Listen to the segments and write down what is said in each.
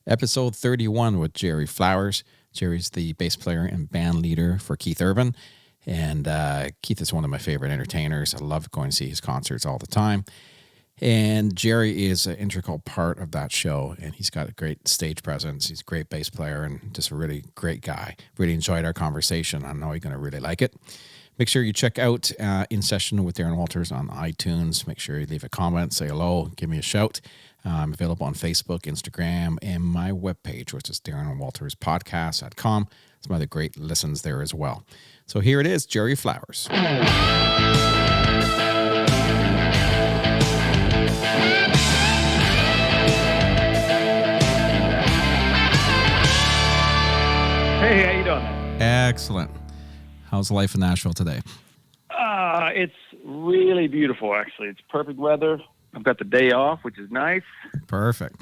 episode 31 with Jerry Flowers. Jerry's the bass player and band leader for Keith Urban. And Keith is one of my favorite entertainers. I love going to see his concerts all the time. And Jerry is an integral part of that show, and he's got a great stage presence. He's a great bass player and just a really great guy. Really enjoyed our conversation. I know you're going to really like it. Make sure you check out In Session with Darren Walters on iTunes. Make sure you leave a comment, say hello, give me a shout. I'm available on Facebook, Instagram, and my webpage, which is DarrenWaltersPodcast.com. Some other great listens there as well. So here it is, Jerry Flowers. Hey, how you doing, man? Excellent. How's life in Nashville today? It's really beautiful, actually. It's perfect weather. I've got the day off, which is nice. Perfect.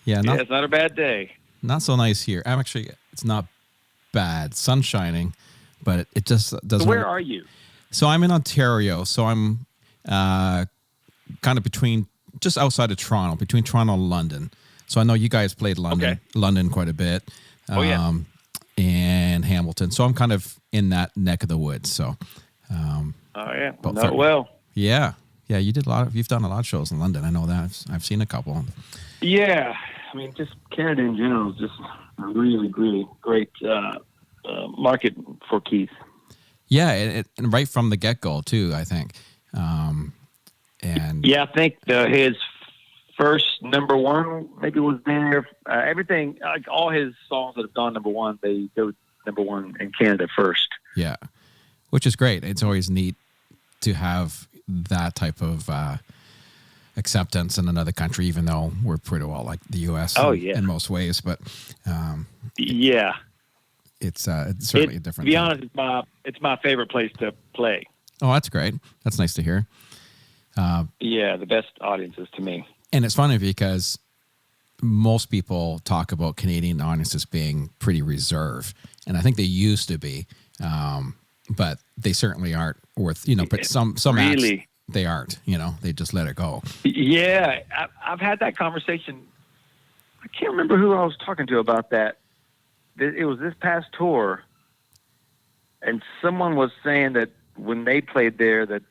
Yeah, it's not a bad day. Not so nice here. It's not bad. Sun's shining, but it just doesn't. So where are you? So I'm in Ontario. So I'm kind of just outside of Toronto, between Toronto and London. So I know you guys played London quite a bit. Oh, yeah. And Hamilton. So I'm kind of in that neck of the woods. So, oh yeah, not well. Yeah, you did you've done a lot of shows in London. I know that. I've seen a couple. Yeah, I mean, just Canada in general is just a really, really great market for Keith. Yeah, and right from the get-go too, I think. And yeah, I think his first number one maybe was there. Everything, like all his songs that have gone number one, they go number one in Canada first. Yeah, which is great. It's always neat to have that type of acceptance in another country, even though we're pretty well like the U.S. in most ways. But it's certainly a different. To be honest, it's my favorite place to play. Oh, that's great. That's nice to hear. The best audiences to me. And it's funny because most people talk about Canadian audiences being pretty reserved, and I think they used to be, but they certainly aren't worth, but some really acts, they aren't, they just let it go. Yeah, I've had that conversation. I can't remember who I was talking to about that. It was this past tour, and someone was saying that when they played there that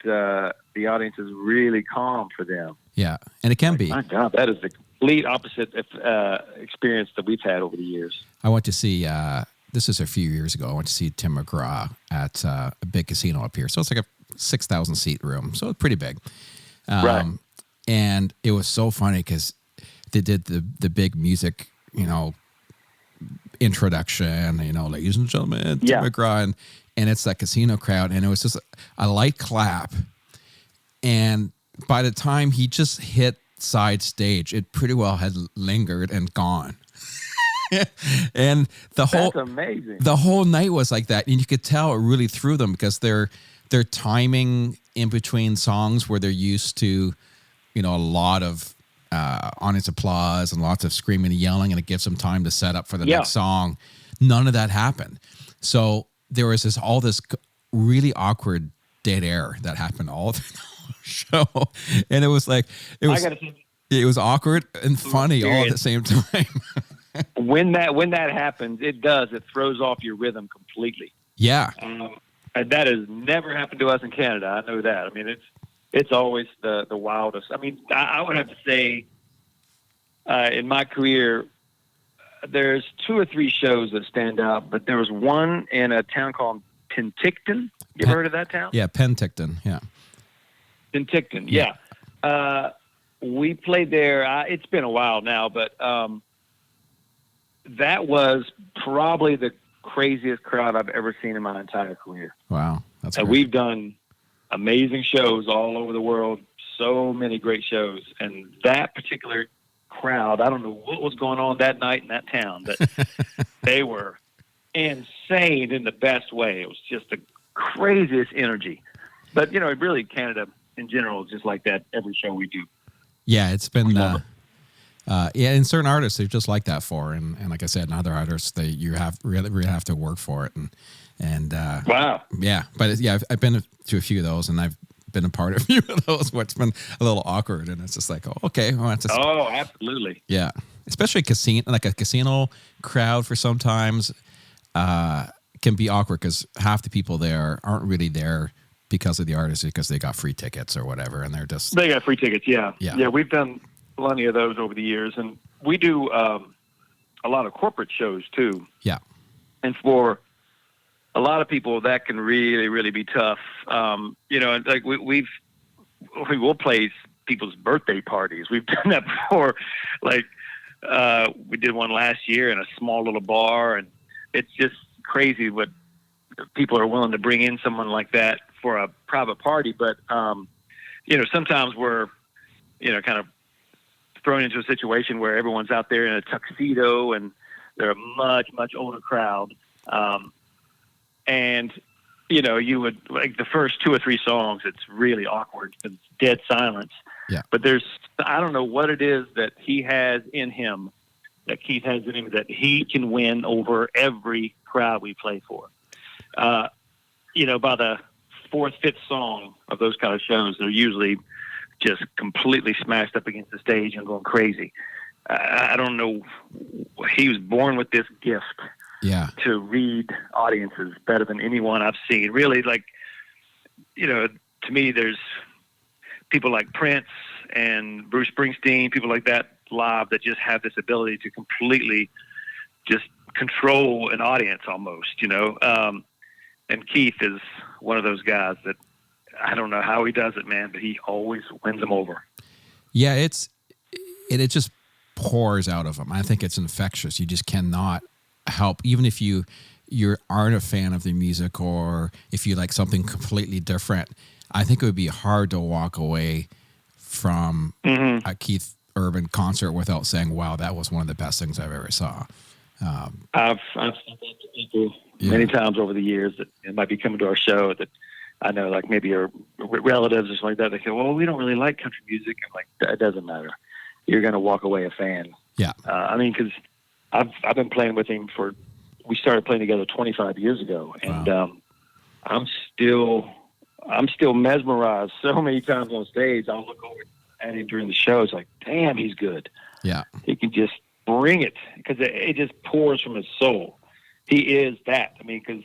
the audience is really calm for them. Yeah, and it can be. My God, that is the complete opposite experience that we've had over the years. I went to see, this is a few years ago, I went to see Tim McGraw at a big casino up here. So it's like a 6,000 seat room, so it's pretty big. Right. And it was so funny because they did the big music, introduction, ladies and gentlemen, Tim McGraw, and it's that casino crowd, and it was just a light clap. And by the time he just hit side stage, it pretty well had lingered and gone. And that's amazing. The whole night was like that, and you could tell it really threw them because their timing in between songs where they're used to, a lot of audience applause and lots of screaming and yelling, and it gives them time to set up for the next song. None of that happened. So there was all this really awkward dead air that happened all the show, and it was awkward and funny all at the same time. when that happens, it throws off your rhythm completely. Yeah, and that has never happened to us in Canada. I know that. I mean, it's always the wildest. I mean, I would have to say, in my career, there's 2 or 3 shows that stand out, but there was one in a town called Penticton. You ever heard of that town? Yeah, Penticton. Yeah. Penticton, yeah. We played there. It's been a while now, but that was probably the craziest crowd I've ever seen in my entire career. Wow, that's great. We've done amazing shows all over the world, so many great shows, and that particular crowd, I don't know what was going on that night in that town, but they were insane in the best way. It was just the craziest energy. But, really Canada in general is just like that every show we do. Yeah, it's been, in certain artists, they're just like that for, and like I said, in other artists, you really have to work for it. And wow. Yeah, but I've been to a few of those, and I've been a part of a few of those where it's been a little awkward, and it's just like, oh, okay, well, that's just, Oh, absolutely. yeah. Especially a casino crowd for sometimes can be awkward because half the people there aren't really there because of the artist, because they got free tickets or whatever, and they got free tickets. Yeah. Yeah. We've done plenty of those over the years, and we do a lot of corporate shows too. Yeah. And for a lot of people, that can really, really be tough. Like we will play people's birthday parties. We've done that before. Like we did one last year in a small little bar, and it's just crazy what people are willing to bring in someone like that for a private party. But sometimes we're kind of thrown into a situation where everyone's out there in a tuxedo, and they're a much, much older crowd. And you would, like, the first 2 or 3 songs, it's really awkward. It's dead silence. Yeah. But I don't know what it is that he has in him, that Keith has in him, that he can win over every crowd we play for. By the 4th, 5th song of those kind of shows, they're usually just completely smashed up against the stage and going crazy. I don't know. He was born with this gift. Yeah. To read audiences better than anyone I've seen. Really, like, to me, there's people like Prince and Bruce Springsteen, people like that live, that just have this ability to completely just control an audience almost, and Keith is one of those guys that I don't know how he does it, man, but he always wins them over. Yeah, it just pours out of him. I think it's infectious. You just cannot help, even if you aren't a fan of the music, or if you like something completely different. I think it would be hard to walk away from a Keith Urban concert without saying, wow, that was one of the best things I've ever saw. I've said that to people many times over the years that it might be coming to our show that I know, like maybe your relatives or something like that. They say, well, we don't really like country music. I'm like, it doesn't matter. You're going to walk away a fan. Yeah. Because I've been playing with him we started playing together 25 years ago, and wow. I'm still mesmerized so many times on stage. I'll look over at him during the show. It's like, damn, he's good. Yeah. He can just bring it, because it just pours from his soul. He is that. Because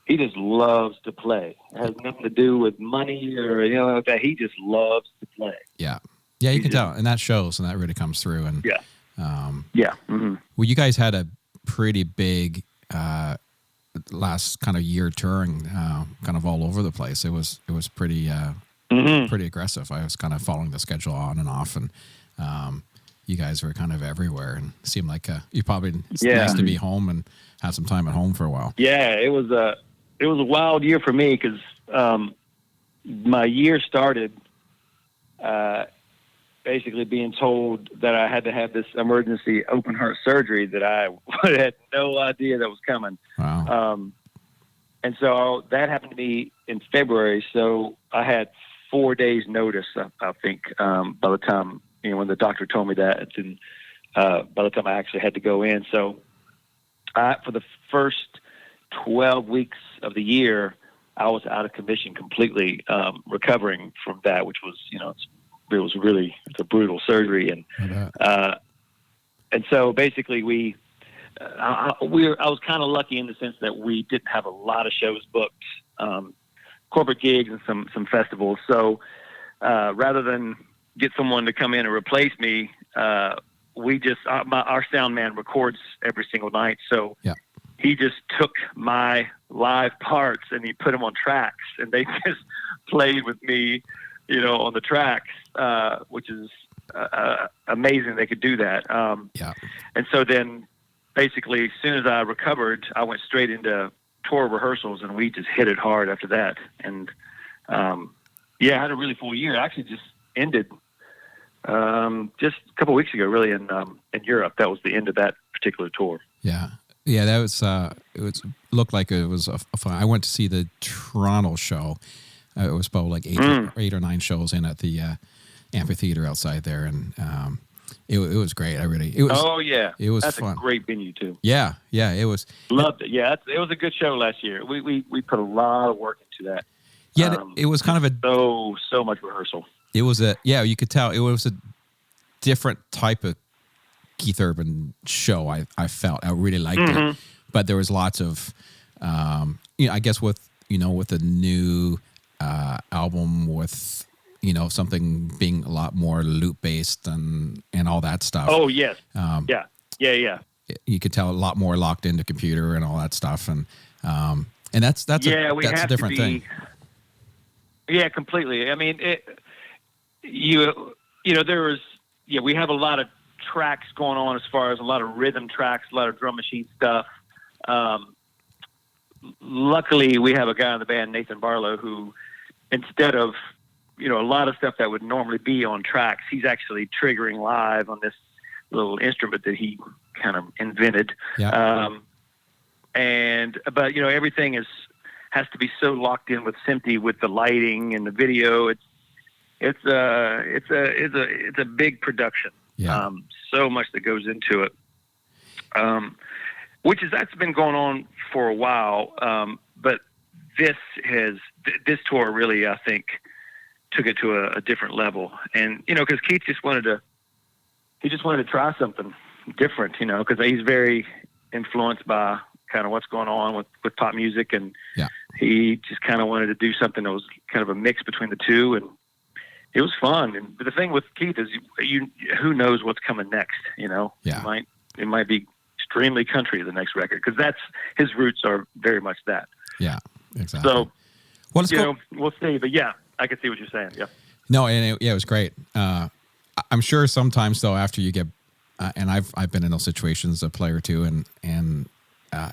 he just loves to play. It has nothing to do with money or like that. He just loves to play. Yeah. Yeah, you can tell, and that shows, and that really comes through. And yeah. Mm-hmm. Well, you guys had a pretty big last kind of year touring, kind of all over the place. It was pretty pretty aggressive. I was kind of following the schedule on and off, and you guys were kind of everywhere, and it seemed like it's nice to be home and have some time at home for a while. Yeah, it was a wild year for me, because my year started basically being told that I had to have this emergency open heart surgery that I had no idea that was coming. Wow. And so that happened to me in February. So I had 4 days notice, I think, by the time, when the doctor told me that, and by the time I actually had to go in. So for the first 12 weeks of the year, I was out of commission completely, recovering from that, which was, it's a brutal surgery. And so basically I was kind of lucky in the sense that we didn't have a lot of shows booked, corporate gigs and some festivals. So rather than get someone to come in and replace me, our sound man records every single night. So yeah. He just took my live parts and he put them on tracks, and they just played with me, on the tracks, which is amazing they could do that. Yeah. And so then basically as soon as I recovered, I went straight into tour rehearsals, and we just hit it hard after that. And I had a really full year. It actually just ended just a couple of weeks ago, really, in Europe. That was the end of that particular tour. Yeah. Yeah, that was, looked like it was a fun. I went to see the Toronto show. It was about like 8 or 9 shows in at the amphitheater outside there, and it was great. It was. Oh yeah, it was. That's fun. A great venue too. Yeah, it was. Loved it. Yeah, it was a good show last year. We put a lot of work into that. Yeah, it was kind of a so much rehearsal. It was you could tell it was a different type of Keith Urban show. I felt I really liked it, but there was lots of, I guess with the new album with something being a lot more loop based and all that stuff. Oh yes, yeah. You could tell a lot more locked into computer and all that stuff, and that's a different thing. Yeah, completely. I mean, there was we have a lot of tracks going on as far as a lot of rhythm tracks, a lot of drum machine stuff. Luckily, we have a guy in the band, Nathan Barlow, who instead of a lot of stuff that would normally be on tracks, he's actually triggering live on this little instrument that he kind of invented. Yeah. But everything has to be so locked in with SMPTE, with the lighting and the video. It's a big production. Yeah. So much that goes into it. That's been going on for a while. But this tour really, I think, took it to a different level. And, cause Keith just wanted to try something different, cause he's very influenced by kind of what's going on with pop music. And he just kind of wanted to do something that was kind of a mix between the two. And it was fun. But the thing with Keith is who knows what's coming next, Yeah. It might be extremely country, the next record, because that's his roots are very much that. Yeah, exactly. So, we'll see. But yeah, I can see what you're saying. Yeah. No, and it was great. I'm sure sometimes though, after you get, and I've been in those situations a play or two, and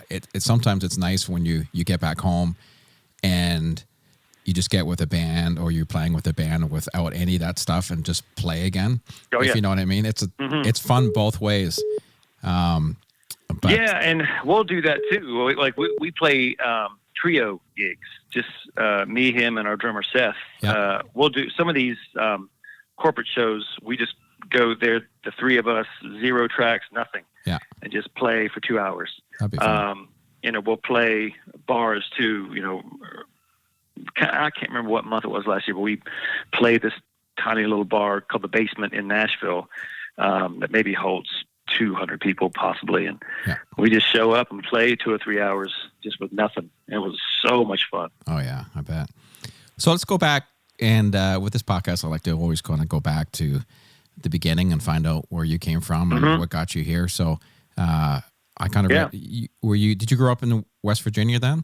it sometimes it's nice when you get back home and you just get with a band or you're playing with a band without any of that stuff and just play again. Oh, if you know what I mean. It's it's fun both ways. But and we'll do that too. Like we play trio gigs, just me, him, and our drummer Seth. Yeah. We'll do some of these corporate shows. We just go there, the three of us, 0 tracks, nothing. Yeah. And just play for 2 hours. That'd be fun. We'll play bars too. I can't remember what month it was last year, but we played this tiny little bar called the Basement in Nashville that maybe holds 200 people possibly, and we just show up and play 2 or 3 hours just with nothing. It was so much fun. Oh yeah, I bet. So let's go back, and with this podcast, I like to always kind of go back to the beginning and find out where you came from and what got you here. So I kind of did you grow up in West Virginia then?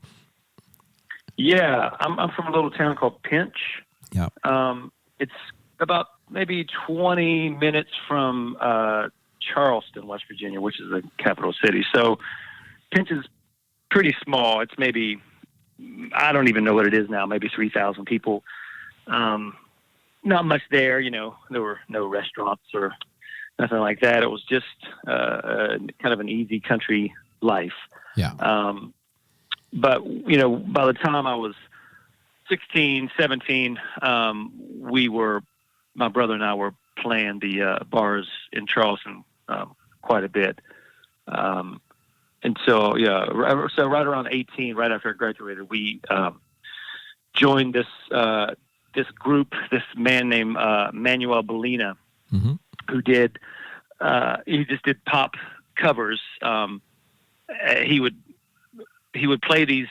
Yeah, I'm from a little town called Pinch. Yeah. It's about maybe 20 minutes from Charleston, West Virginia, which is the capital city. So Pinch is pretty small. It's maybe, I don't even know what it is now, maybe 3,000 people. Not much there, there were no restaurants or nothing like that. It was just kind of an easy country life. Yeah. But, by the time I was 16, 17, my brother and I were playing the bars in Charleston quite a bit. And so right around 18, right after I graduated, we joined this group, this man named Manuel Bellina, who he just did pop covers. He would play these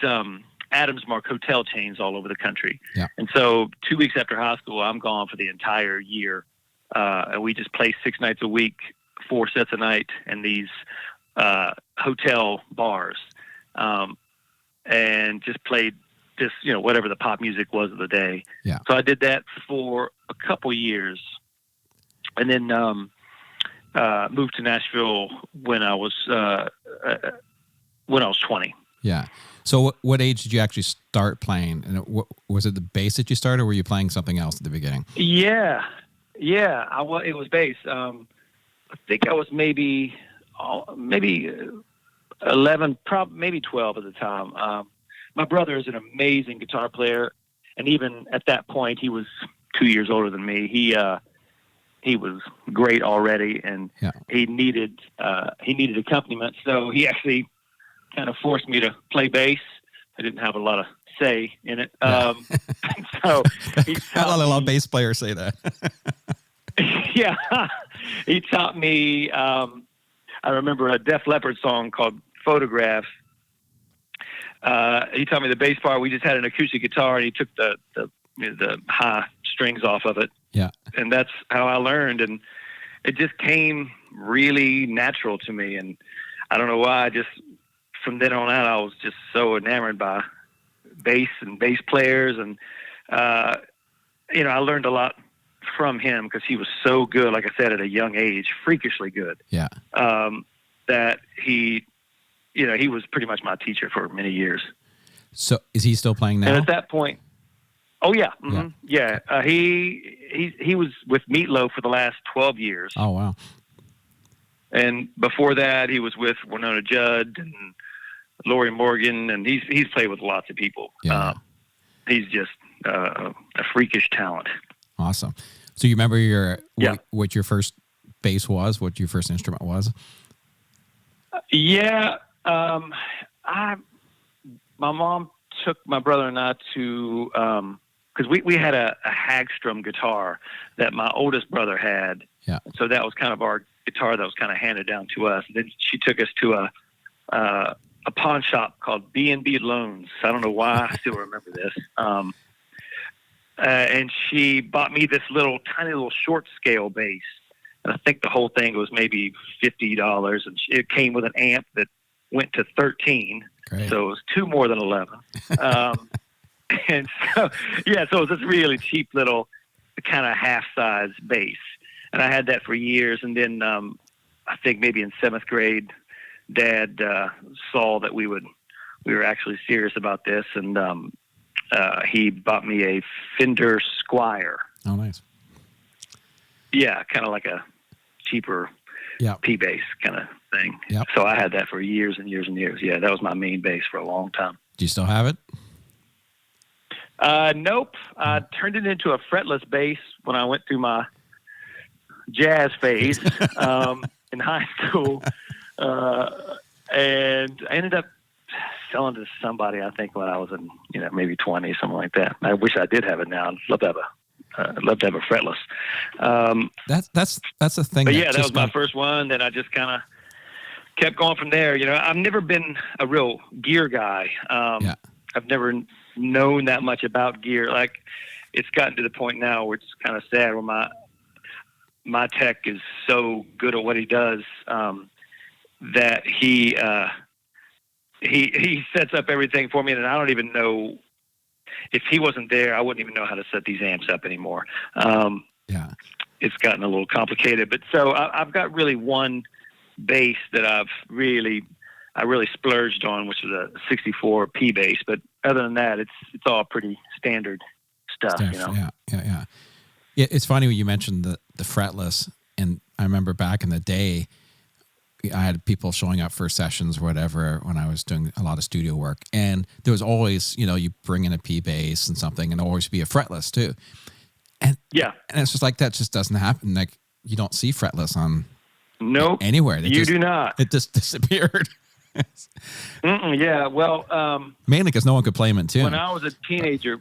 Adams Mark hotel chains all over the country. Yeah. And so 2 weeks after high school, I'm gone for the entire year. And we just play 6 nights a week, 4 sets a night in these hotel bars. And just played this, whatever the pop music was of the day. Yeah. So I did that for a couple years. And then moved to Nashville when I was 20. Yeah. So what age did you actually start playing? And was it the bass that you started, or were you playing something else at the beginning? Yeah. It was bass. I think I was maybe 11, maybe 12 at the time. My brother is an amazing guitar player, and even at that point, he was 2 years older than me. He was great already, and he needed accompaniment. So he actually kind of forced me to play bass. I didn't have a lot of say in it. So he I taught lot of me, bass players say that. yeah, he taught me, I remember a Def Leppard song called Photograph. He taught me the bass part. We just had an acoustic guitar, and he took the high strings off of it. Yeah. And that's how I learned. And it just came really natural to me. And I don't know why, just from then on out, I was just so enamored by bass and bass players. And, I learned a lot from him because he was so good, like I said, at a young age, freakishly good. Yeah. That he was pretty much my teacher for many years. So is he still playing now? And at that point, oh yeah. Mm-hmm. Yeah. He was with Meatloaf for the last 12 years. Oh, wow. And before that, he was with Winona Judd and Lori Morgan, and he's played with lots of people. Yeah. He's just a freakish talent. Awesome. So you remember what your first bass was, what your first instrument was? Yeah. My mom took my brother and I to, because we had a Hagstrom guitar that my oldest brother had. Yeah. So that was kind of our guitar that was kind of handed down to us. And then she took us to a pawn shop called B&B Loans. I don't know why I still remember this. And she bought me this tiny little short scale bass. And I think the whole thing was maybe $50. And it came with an amp that went to 13. Great. So it was 2 more than 11. And so it was this really cheap little kind of half-size bass. And I had that for years. And then I think maybe in 7th grade, Dad saw that we were actually serious about this. And he bought me a Fender Squier. Oh, nice. Yeah, kind of like a cheaper P-bass kind of thing. Yep. So I had that for years and years and years. Yeah, that was my main bass for a long time. Do you still have it? Nope. I turned it into a fretless bass when I went through my jazz phase in high school. And I ended up selling to somebody, I think, when I was in, maybe 20, something like that. I wish I did have it now. I'd love to have a fretless. That's the thing. But that was my first one. Then I just kind of kept going from there. I've never been a real gear guy. I've never known that much about gear. Like, it's gotten to the point now where it's kind of sad where my tech is so good at what he does that he sets up everything for me, and I don't even know. If he wasn't there, I wouldn't even know how to set these amps up anymore. It's gotten a little complicated, but so I've got really one bass that I really splurged on, which is a 64 P bass. But other than that, it's all pretty standard stuff. Yeah. It's funny when you mentioned the fretless, and I remember back in the day, I had people showing up for sessions, whatever, when I was doing a lot of studio work. And there was always, you bring in a P bass and something, and always be a fretless too. And it's just like, that just doesn't happen. Like, you don't see fretless on anywhere. You do not. It just disappeared. Yeah, well... mainly because no one could play them in tune. When I was a teenager,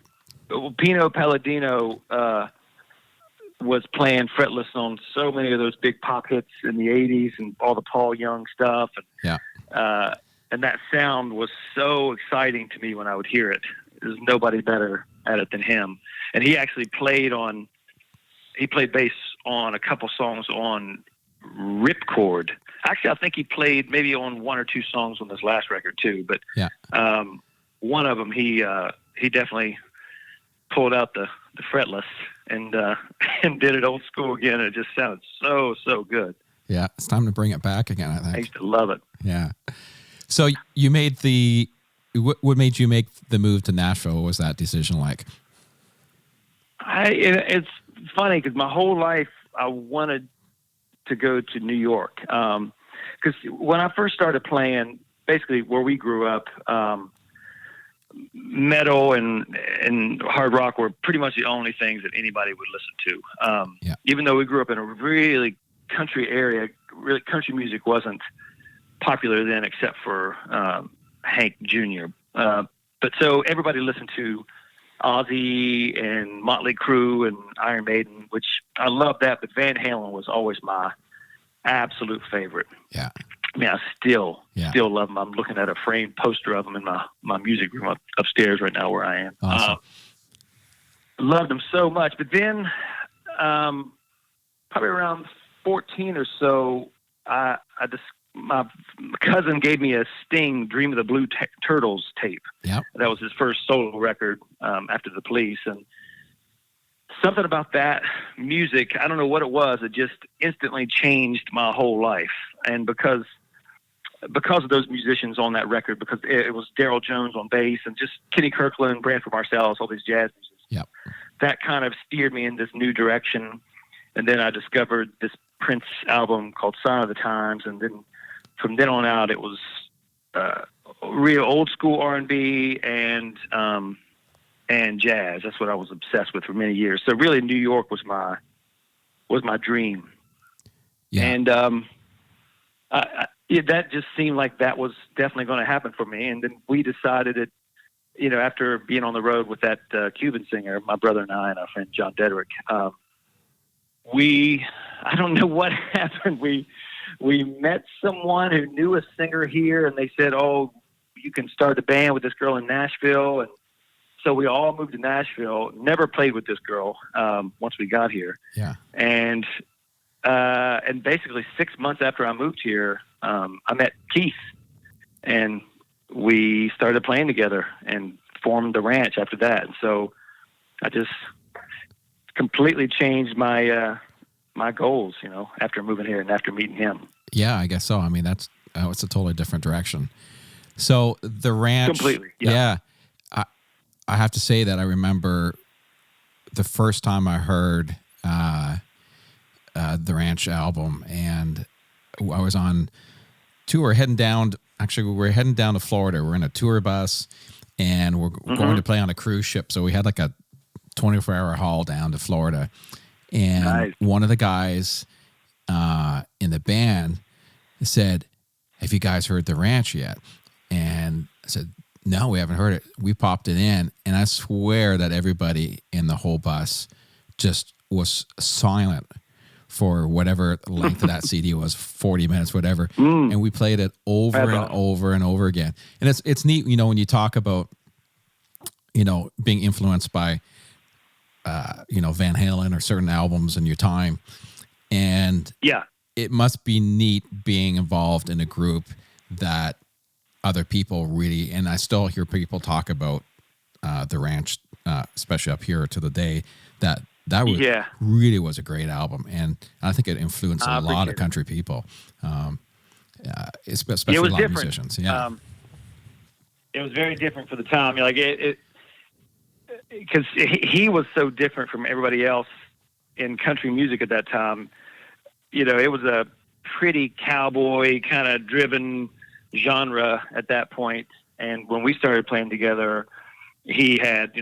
Pino Palladino was playing fretless on so many of those big pop hits in the 80s and all the Paul Young stuff. And that sound was so exciting to me when I would hear it. There's nobody better at it than him. And he actually played bass on a couple songs on Ripcord. Actually, I think he played maybe on 1 or 2 songs on this last record too. But one of them, he definitely pulled out the fretless and did it old school again. It just sounded so good. Yeah, it's time to bring it back again, I think. I used to love it. Yeah. So you made what made you make the move to Nashville? What was that decision like? It's funny because my whole life I wanted to go to New York. Because when I first started playing, basically where we grew up, metal and hard rock were pretty much the only things that anybody would listen to. Even though we grew up in a really country area, really country music wasn't popular then except for Hank Jr. But so everybody listened to Ozzy and Motley Crue and Iron Maiden, which I love that, but Van Halen was always my absolute favorite. Yeah. I mean, I still love them. I'm looking at a framed poster of them in my music room upstairs right now where I am. Awesome. Loved them so much. But then probably around 14 or so, my cousin gave me a Sting Dream of the Blue Turtles tape. Yep. That was his first solo record after the Police. And something about that music, I don't know what it was, it just instantly changed my whole life. And because of those musicians on that record, because it was Daryl Jones on bass and just Kenny Kirkland, Branford Marsalis, all these jazz musicians. Yep. That kind of steered me in this new direction. And then I discovered this Prince album called Sign of the Times. And then from then on out, it was real old school R&B and jazz. That's what I was obsessed with for many years. So really New York was my dream. Yeah. And that just seemed like that was definitely going to happen for me. And then we decided that, after being on the road with that Cuban singer, my brother and I and our friend John Dedrick, I don't know what happened. We met someone who knew a singer here, and they said, "Oh, you can start a band with this girl in Nashville." And so we all moved to Nashville. Never played with this girl once we got here. Yeah. And basically 6 months after I moved here, I met Keith, and we started playing together and formed the Ranch after that. And so I just completely changed my my goals, after moving here and after meeting him. Yeah, I guess so. I mean, it's a totally different direction. So the Ranch, completely. Yeah. I have to say that I remember the first time I heard the Ranch album, and I was on tour heading down. Actually, we were heading down to Florida. We're in a tour bus, and we're going to play on a cruise ship. So we had like a 24-hour haul down to Florida. And nice. One of the guys in the band said, "Have you guys heard the Ranch yet?" And I said, "No, we haven't heard it." We popped it in, and I swear that everybody in the whole bus just was silent for whatever length of that CD was, 40 minutes, whatever. And we played it over and over and over again. And it's neat, when you talk about, being influenced by, Van Halen or certain albums in your time. And it must be neat being involved in a group that other people really, and I still hear people talk about the Ranch, especially up here to the day, that was really was a great album, and I think it influenced a lot of country people, especially a lot of musicians. Yeah, it was very different for the time. Like because he was so different from everybody else in country music at that time. It was a pretty cowboy kind of driven genre at that point. And when we started playing together, he had,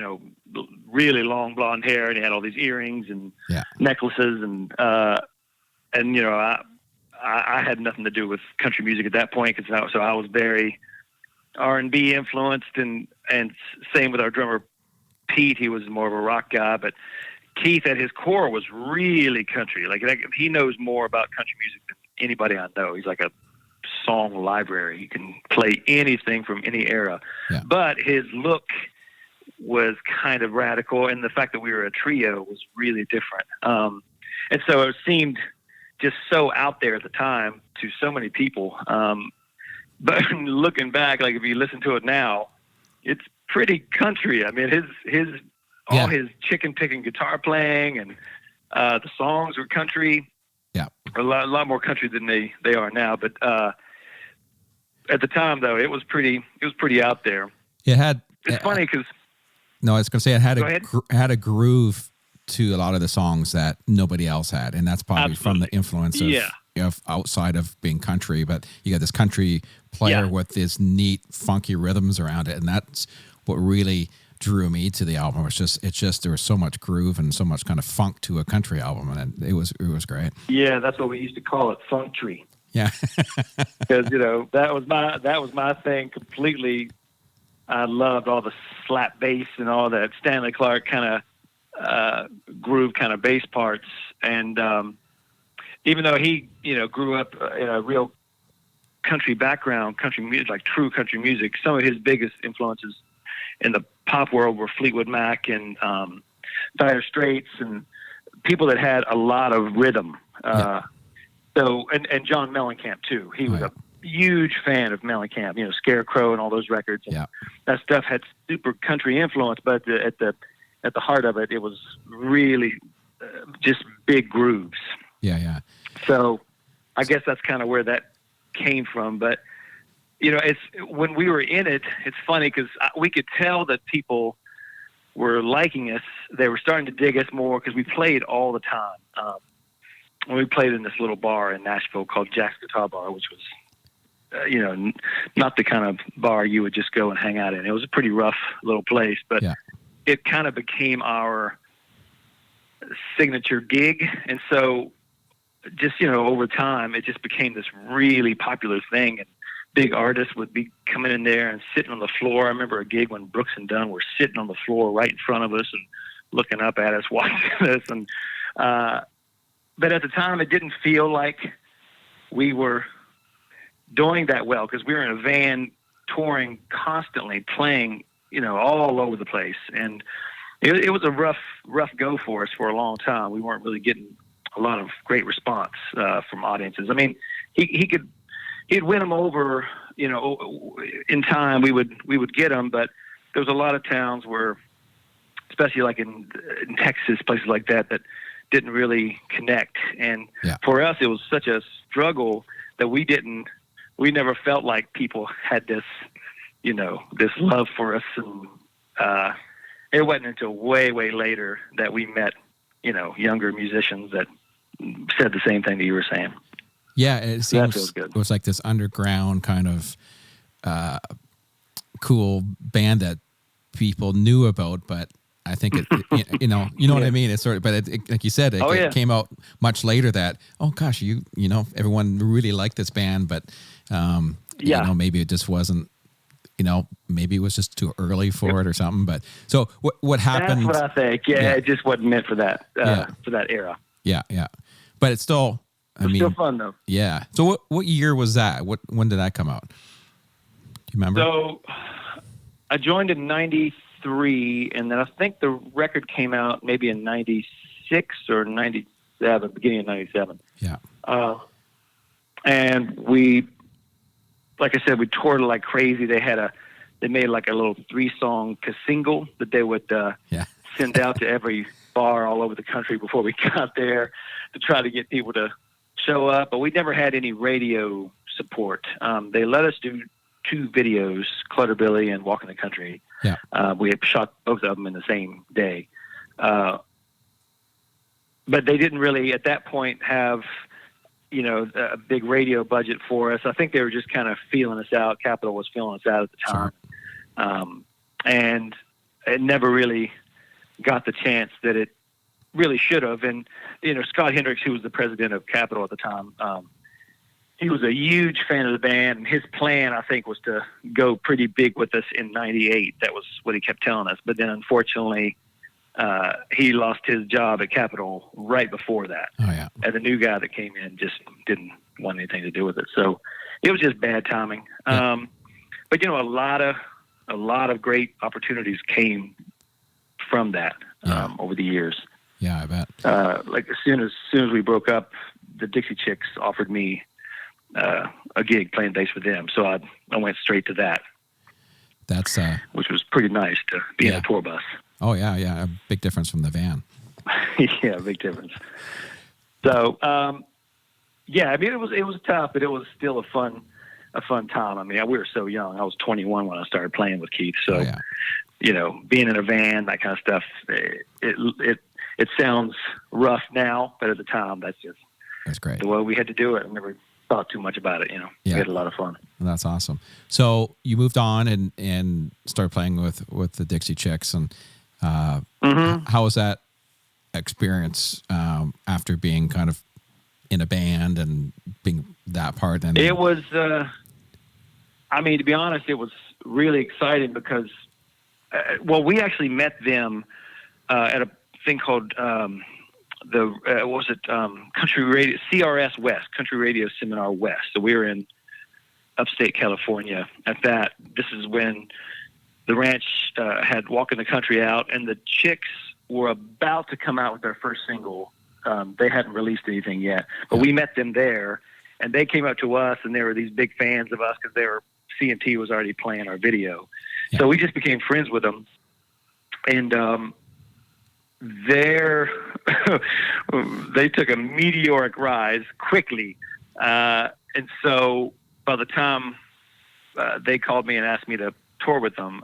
really long blonde hair, and he had all these earrings and necklaces, and I had nothing to do with country music at that point, so I was very R&B influenced, and same with our drummer Pete. He was more of a rock guy, but Keith at his core was really country. Like he knows more about country music than anybody I know. He's like a song library. He can play anything from any era, but his look was kind of radical, and the fact that we were a trio was really different. And so it seemed just so out there at the time to so many people. But looking back, like if you listen to it now, it's pretty country. I mean, all his chicken picking guitar playing, and the songs were country. Yeah, a lot more country than they are now. But at the time, though, it was pretty out there. It's funny because. No, I was going to say it had a groove to a lot of the songs that nobody else had, and that's probably from the influence of outside of being country. But you got this country player with this neat, funky rhythms around it, and that's what really drew me to the album. It's just there was so much groove and so much kind of funk to a country album, and it was great. Yeah, that's what we used to call it, funk tree. Yeah, because that was my thing completely. I loved all the slap bass and all that Stanley Clarke kind of groove kind of bass parts. And even though he, grew up in a real country background, country music, like true country music, some of his biggest influences in the pop world were Fleetwood Mac and Dire Straits and people that had a lot of rhythm. So, and John Mellencamp too. He was a huge fan of Mellencamp, Scarecrow and all those records. And that stuff had super country influence, but at the heart of it, it was really just big grooves. Yeah. So I guess that's kind of where that came from. But, it's when we were in it, it's funny because we could tell that people were liking us. They were starting to dig us more because we played all the time. We played in this little bar in Nashville called Jack's Guitar Bar, which was, not the kind of bar you would just go and hang out in. It was a pretty rough little place, but it kind of became our signature gig. And so just, over time, it just became this really popular thing. And big artists would be coming in there and sitting on the floor. I remember a gig when Brooks and Dunn were sitting on the floor right in front of us and looking up at us, watching us. And, but at the time, it didn't feel like we were doing that well because we were in a van touring constantly, playing, all over the place. And it was a rough go for us for a long time. We weren't really getting a lot of great response from audiences. I mean, he'd win them over, in time we would get them, but there was a lot of towns where, especially like in Texas, places like that didn't really connect. And for us, it was such a struggle that we never felt like people had this, this love for us. And it wasn't until way, way later that we met, younger musicians that said the same thing that you were saying. Yeah, it seems it was like this underground kind of cool band that people knew about, but I think you know what I mean. It's sort of, but it, like you said, it came out much later that gosh, everyone really liked this band, but maybe it just wasn't. Maybe it was just too early for it or something. But so what happened? That's what I think. Yeah, it just wasn't meant for that for that era. Yeah. But it's still. Still fun though. Yeah. So what year was that? When did that come out? Do you remember? So I joined in '93, and then I think the record came out maybe in '96 or '97, beginning of '97. Yeah. And we, like I said, we toured like crazy. They made like a little 3-song single that they would send out to every bar all over the country before we got there to try to get people to show up, but we never had any radio support. They let us do 2 videos, Clutter Billy and Walking the Country. Yeah. We had shot both of them in the same day. But they didn't really, at that point, have, a big radio budget for us. I think they were just kind of feeling us out. Capitol was feeling us out at the time. Sure. And it never really got the chance that it really should have. And, Scott Hendricks, who was the president of Capitol at the time, he was a huge fan of the band, and his plan, I think, was to go pretty big with us in '98. That was what he kept telling us. But then, unfortunately, he lost his job at Capitol right before that. Oh, yeah. And the new guy that came in just didn't want anything to do with it. So it was just bad timing. Yeah. But, a lot of great opportunities came from that over the years. Yeah, I bet. Like as soon as we broke up, the Dixie Chicks offered me a gig playing bass with them, so I went straight to that. That's which was pretty nice to be in a tour bus. Oh yeah, a big difference from the van. Yeah, big difference. So I mean it was tough, but it was still a fun time. I mean, we were so young. I was 21 when I started playing with Keith, so being in a van, that kind of stuff, it sounds rough now, but at the time, that's great. The way we had to do it. I never thought too much about it. We had a lot of fun. That's awesome. So you moved on and started playing with the Dixie Chicks, and how was that experience after being kind of in a band and being that part? And it was. I mean, to be honest, it was really exciting because, we actually met them at a thing called Country Radio, CRS West, Country Radio Seminar West. So we were in upstate California at that. This is when the ranch had Walking the Country out, and the Chicks were about to come out with their first single. They hadn't released anything yet, but we met them there, and they came up to us, and they were these big fans of us because CMT was already playing our video. Yeah. So we just became friends with them, and they took a meteoric rise quickly, and so by the time they called me and asked me to tour with them,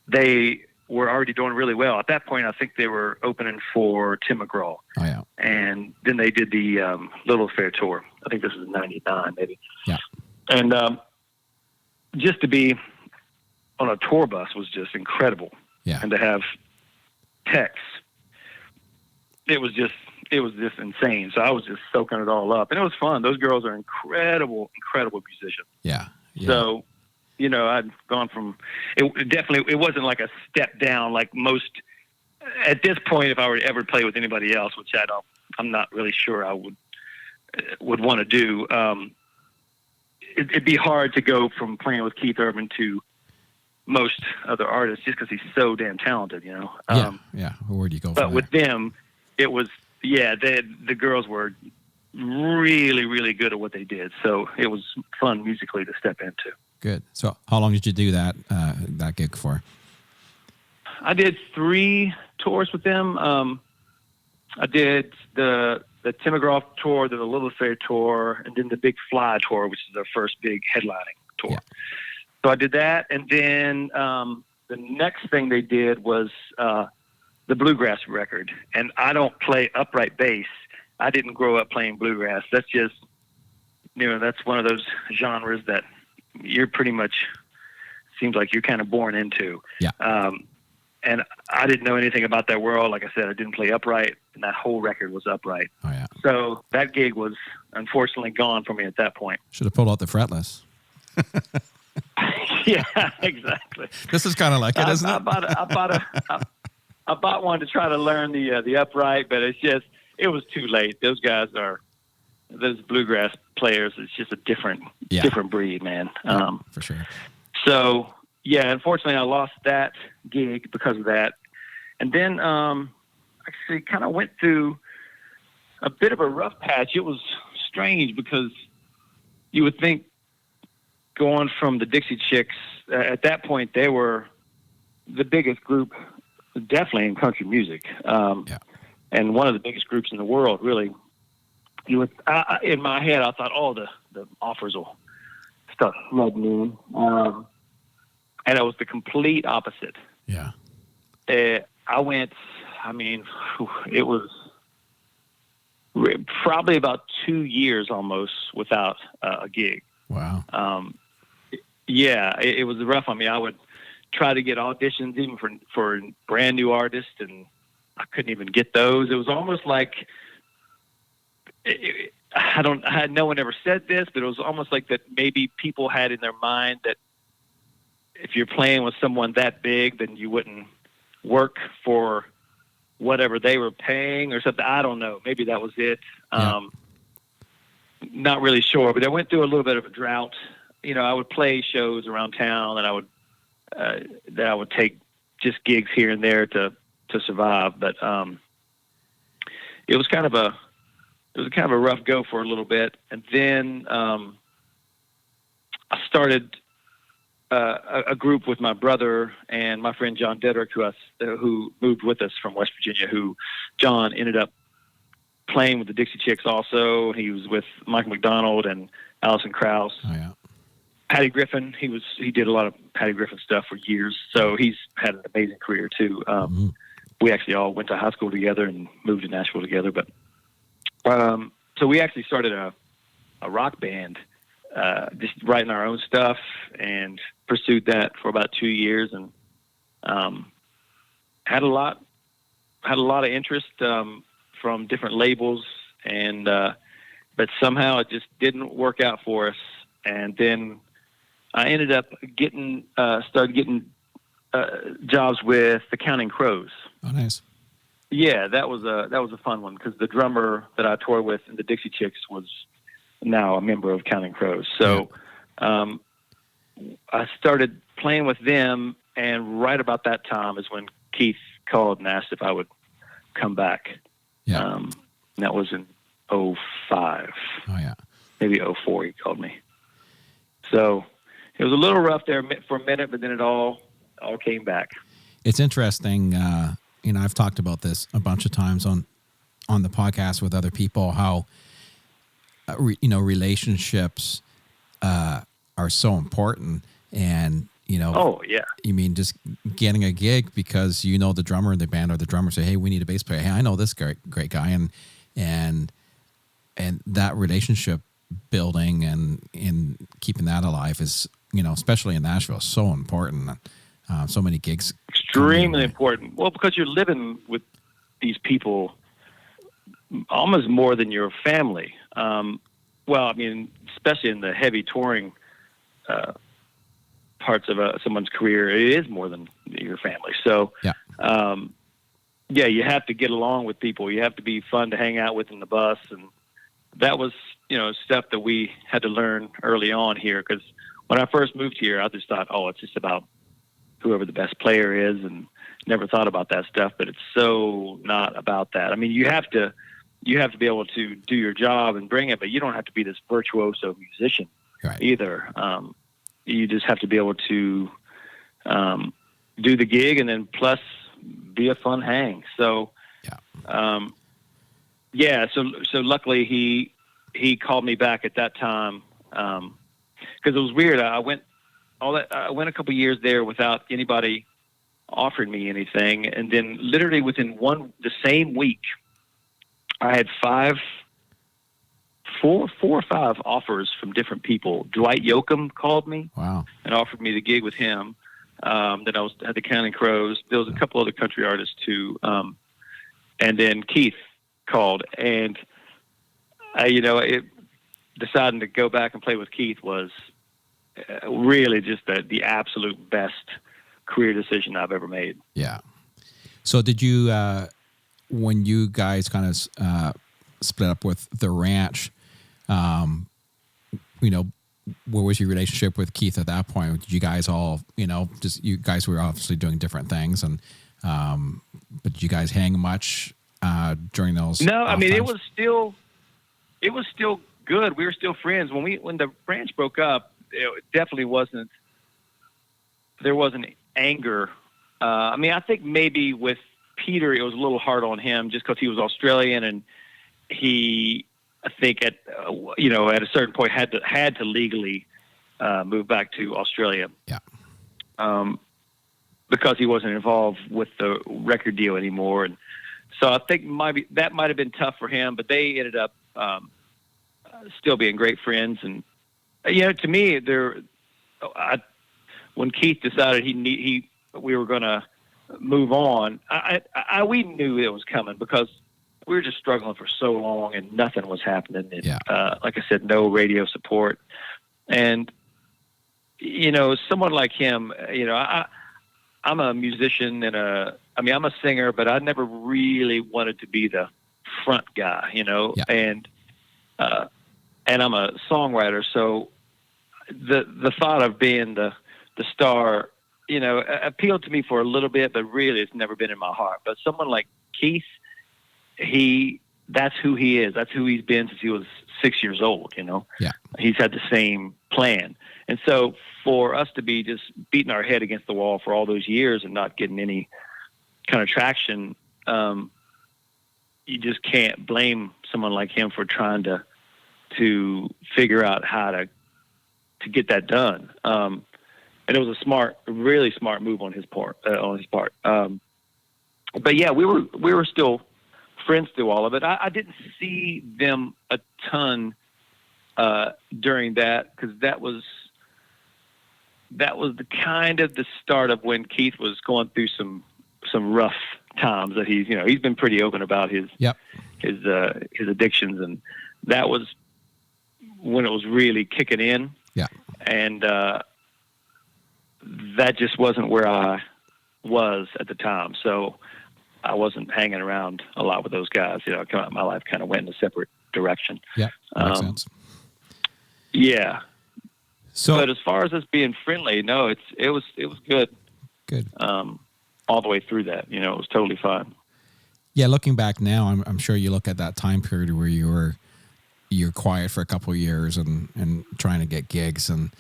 they were already doing really well. At that point, I think they were opening for Tim McGraw. Oh, yeah. And then they did the Little Affair tour. I think this was 99, maybe. Yeah. And just to be on a tour bus was just incredible. Yeah. And to have Tex, it was just insane. So I was just soaking it all up. And it was fun. Those girls are incredible musicians. Yeah. Yeah. So, I'd gone from it wasn't like a step down like most at this point. If I were to ever play with anybody else, which I'm not really sure I would want to do. It'd be hard to go from playing with Keith Urban to most other artists just because he's so damn talented, Yeah. Where do you go? But with them, it was the girls were really, really good at what they did. So it was fun musically to step into. Good. So how long did you do that gig for? I did 3 tours with them. I did the Tim McGraw tour, then the Little Affair tour, and then the Big Fly tour, which is their first big headlining tour. Yeah. So I did that, and then the next thing they did was the bluegrass record. And I don't play upright bass. I didn't grow up playing bluegrass. That's just, that's one of those genres that you're pretty much, seems like you're kind of born into. Yeah. And I didn't know anything about that world. Like I said, I didn't play upright, and that whole record was upright. Oh, yeah. So that gig was unfortunately gone for me at that point. Should have pulled out the fretless. Yeah, exactly. This is kind of like it, isn't it? I bought one to try to learn the upright, but it was too late. Those bluegrass players, it's just a different breed, man. For sure. So, unfortunately, I lost that gig because of that. And then actually kind of went through a bit of a rough patch. It was strange because you would think going from the Dixie Chicks, at that point, they were the biggest group, definitely in country music. And one of the biggest groups in the world, really. In my head, I thought, the offers will start flooding in. And it was the complete opposite. Yeah. I went, it was probably about 2 years almost without a gig. Wow. It was rough on me. I would try to get auditions even for brand new artists, and I couldn't even get those. It was almost like, no one ever said this, but it was almost like that maybe people had in their mind that if you're playing with someone that big, then you wouldn't work for whatever they were paying or something. I don't know. Maybe that was it. Not really sure, but I went through a little bit of a drought. I would play shows around town, and I would take just gigs here and there to survive. But it was kind of a rough go for a little bit, and then I started a group with my brother and my friend John Dedrick, who moved with us from West Virginia. Who John ended up playing with the Dixie Chicks. Also, he was with Michael McDonald and Allison Krauss. Oh yeah. Patty Griffin, he did a lot of Patty Griffin stuff for years, so he's had an amazing career too. We actually all went to high school together and moved to Nashville together. But so we actually started a rock band, just writing our own stuff, and pursued that for about 2 years, and had a lot of interest from different labels, and but somehow it just didn't work out for us. And then I ended up started getting jobs with the Counting Crows. Oh, nice. Yeah, that was a fun one because the drummer that I toured with in the Dixie Chicks was now a member of Counting Crows. So I started playing with them, and right about that time is when Keith called and asked if I would come back. Yeah. And that was in 2005. Oh, yeah. Maybe 2004 he called me. So it was a little rough there for a minute, but then it all came back. It's interesting. I've talked about this a bunch of times on the podcast with other people, how, relationships are so important. And, oh, yeah. You mean just getting a gig because the drummer in the band, or the drummer say, hey, we need a bass player. Hey, I know this great guy. And that relationship building and in keeping that alive is, especially in Nashville, so important. So many gigs. Extremely important. Well, because you're living with these people almost more than your family. Especially in the heavy touring parts of someone's career, it is more than your family. So, you have to get along with people. You have to be fun to hang out with in the bus. And that was, stuff that we had to learn early on here. Because when I first moved here, I just thought, it's just about whoever the best player is, and never thought about that stuff. But it's so not about that. I mean, you have to be able to do your job and bring it, but you don't have to be this virtuoso musician either. You just have to be able to do the gig, and then plus be a fun hang. So, so luckily he called me back at that time because it was weird. I went a couple years there without anybody offering me anything, and then literally within the same week, I had four or five offers from different people. Dwight Yoakam called me. Wow. And offered me the gig with him. Then I was at the Counting Crows. There was a couple other country artists too. And then Keith called, and deciding to go back and play with Keith was really just the absolute best career decision I've ever made. Yeah. So did you, when you guys kind of split up with the ranch, what was your relationship with Keith at that point? Did you guys all, you guys were obviously doing different things, and but did you guys hang much during those? No, I mean, times? it was still good. We were still friends when the branch broke up. It definitely wasn't. There wasn't anger. I think maybe with Peter, it was a little hard on him just because he was Australian, and he, I think at a certain point had to legally move back to Australia. Yeah. Because he wasn't involved with the record deal anymore, and so I think that might have been tough for him. But they ended up still being great friends, and to me, when Keith decided we were going to move on, we knew it was coming because we were just struggling for so long and nothing was happening. And, like I said, no radio support. And, someone like him, I'm a musician I'm a singer, but I never really wanted to be the front guy, and I'm a songwriter. So the thought of being the star, appealed to me for a little bit, but really it's never been in my heart. But someone like Keith, that's who he is. That's who he's been since he was 6 years old, Yeah. He's had the same plan. And so for us to be just beating our head against the wall for all those years and not getting any kind of traction, you just can't blame someone like him for trying to figure out how to get that done. And it was a really smart move on his part. But yeah, we were still friends through all of it. I didn't see them a ton during that, because that was the kind of the start of when Keith was going through some rough times that he's been pretty open about his addictions, and that was when it was really kicking in. Yeah. And that just wasn't where I was at the time. So I wasn't hanging around a lot with those guys. You know, my life kind of went in a separate direction. Yeah, makes sense. Yeah. So, but as far as us being friendly, no, it was good. Good. All the way through that, you know, it was totally fine. Yeah, looking back now, I'm sure you look at that time period where you're quiet for a couple of years and trying to get gigs and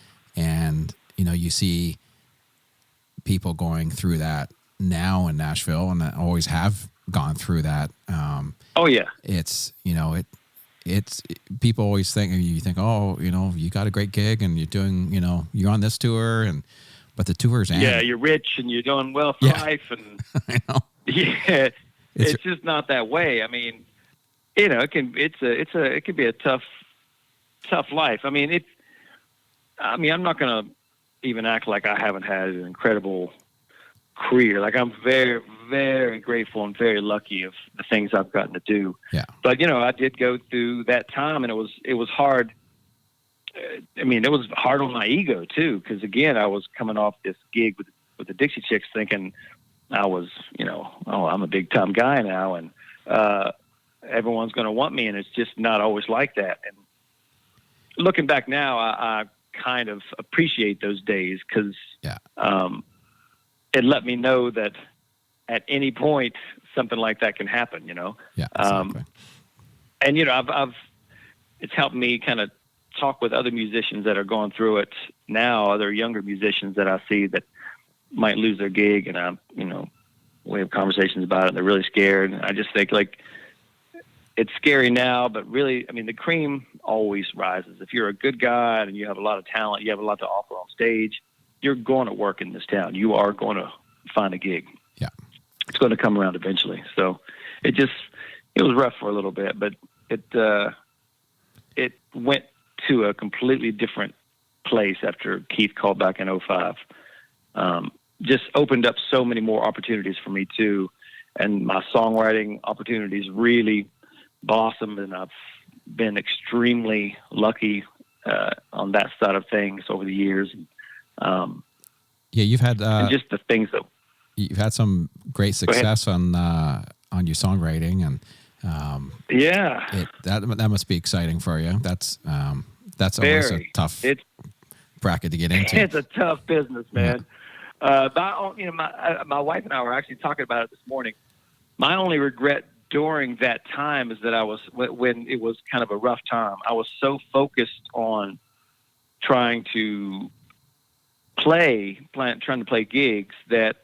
you know, you see people going through that now in Nashville and that always have gone through that. Oh yeah. It's, you know, it's people always think, you think, oh, you know, you got a great gig and you're doing, you know, you're on this tour but the tours end. Yeah, you're rich and you're doing well for life and I know. Yeah. It's just not that way. I mean, you know, it can be a tough life. I mean, I'm not going to even act like I haven't had an incredible career. Like, I'm very, very grateful and very lucky of the things I've gotten to do. Yeah. But, you know, I did go through that time and it was hard. I mean, it was hard on my ego too. 'Cause again, I was coming off this gig with the Dixie Chicks thinking I was, you know, I'm a big time guy now and, everyone's going to want me. And it's just not always like that. And looking back now, I kind of appreciate those days because it let me know that at any point something like that can happen, you know? Yeah. Exactly. And, you know, it's helped me kind of talk with other musicians that are going through it now, other younger musicians that I see that might lose their gig. And you know, we have conversations about it and they're really scared. And I just think like, it's scary now, but really, I mean, the cream always rises. If you're a good guy and you have a lot of talent, you have a lot to offer on stage, you're going to work in this town. You are going to find a gig. Yeah. It's going to come around eventually. So it was rough for a little bit, but it went to a completely different place after Keith called back in 2005. Just opened up so many more opportunities for me too. And my songwriting opportunities really blossomed, and I've been extremely lucky on that side of things over the years. You've had and just the things that you've had some great success on your songwriting, and that must be exciting for you. That's always a tough bracket to get into. It's a tough business, man. My wife and I were actually talking about it this morning. My only regret during that time is that when it was kind of a rough time, I was so focused on trying to play gigs that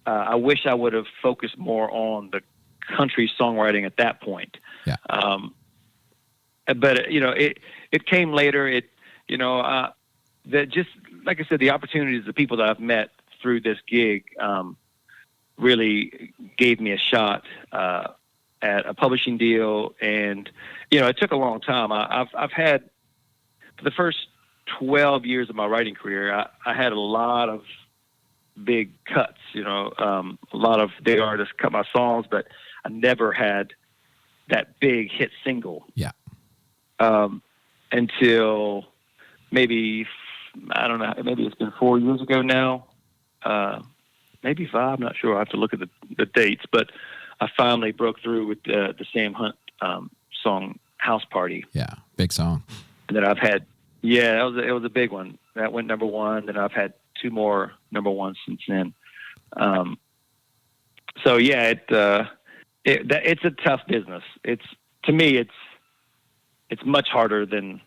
I wish I would have focused more on the country songwriting at that point. Yeah. But you know, it came later. That just like I said, the opportunities, the people that I've met through this gig, really gave me a shot at a publishing deal. And you know, it took a long time. I've had, for the first 12 years of my writing career, I had a lot of big cuts, you know, a lot of big artists cut my songs, but I never had that big hit single. Yeah. Until maybe, I don't know, maybe it's been 4 years ago now. Maybe 5, I'm not sure. I have to look at the dates, but I finally broke through with the Sam Hunt song House Party. Yeah. Big song. And then I've had, it was a big one. That went number 1. Then I've had 2 more number 1s since then. So yeah, it's a tough business. To me, it's much harder than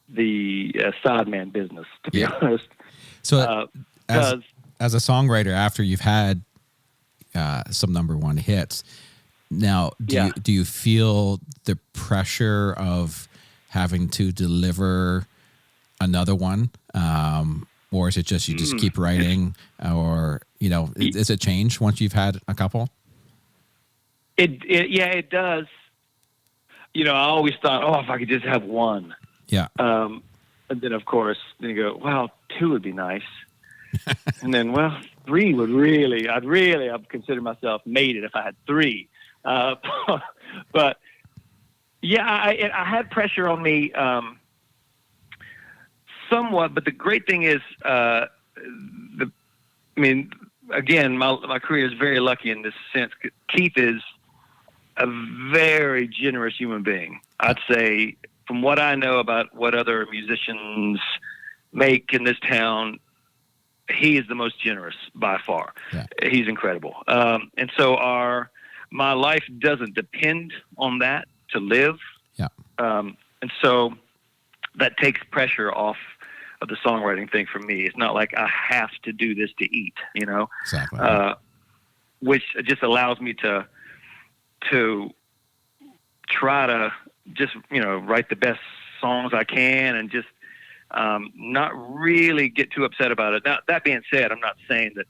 the sideman business, to be honest. So as a songwriter, after you've had some number 1 hits, now do you feel the pressure of having to deliver another one, or is it just you just keep writing, or you know, does it change once you've had a couple? It does. You know, I always thought, if I could just have 1. Yeah. And then of course, then you go, well, 2 would be nice. And then, 3 would really, I'd consider myself mated if I had 3. But yeah, I had pressure on me, somewhat, but the great thing is, I mean, again, my career is very lucky in this sense. Keith is a very generous human being. I'd say, from what I know about what other musicians make in this town, he is the most generous by far. Yeah. He's incredible. And so my life doesn't depend on that to live. Yeah. And so that takes pressure off of the songwriting thing for me. It's not like I have to do this to eat, you know. Exactly. Which just allows me to try to just, you know, write the best songs I can and just not really get too upset about it. Now, that being said, I'm not saying that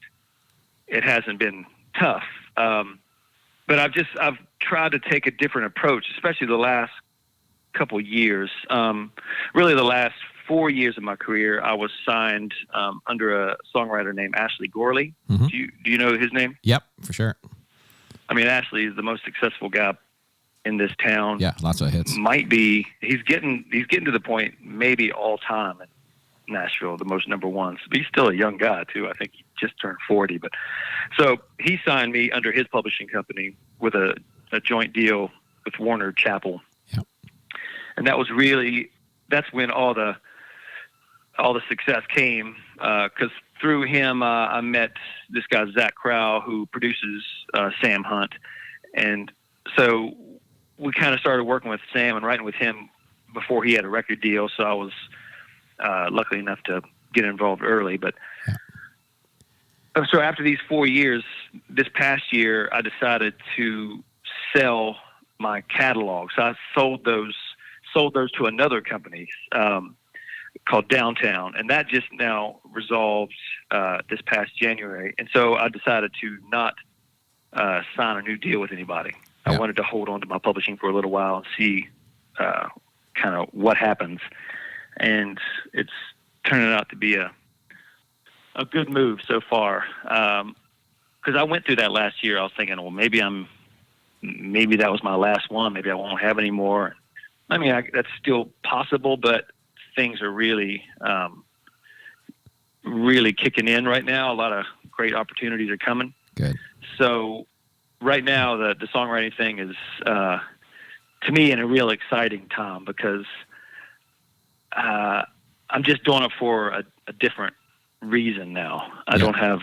it hasn't been tough, but I've tried to take a different approach, especially the last couple years. Really, the last 4 years of my career, I was signed under a songwriter named Ashley Gorley. Mm-hmm. Do you know his name? Yep, for sure. I mean, Ashley is the most successful guy in this town. Yeah, lots of hits. He's getting to the point, maybe all time in Nashville, the most number ones. But he's still a young guy too. I think he just turned 40. But so he signed me under his publishing company with a joint deal with Warner Chappell. Yep. And that's when all the success came, because through him I met this guy Zach Crowell, who produces Sam Hunt, and so we kind of started working with Sam and writing with him before he had a record deal. So I was lucky enough to get involved early. But so after these 4 years, this past year, I decided to sell my catalog. So I sold those to another company called Downtown, and that just now resolved this past January. And so I decided to not sign a new deal with anybody. I wanted to hold on to my publishing for a little while and see kind of what happens. And it's turning out to be a good move so far. Because I went through that last year. I was thinking, well, maybe that was my last one. Maybe I won't have any more. I mean, that's still possible, but things are really, really kicking in right now. A lot of great opportunities are coming. Good. So right now, the songwriting thing is, to me, in a real exciting time, because I'm just doing it for a different reason now. I don't have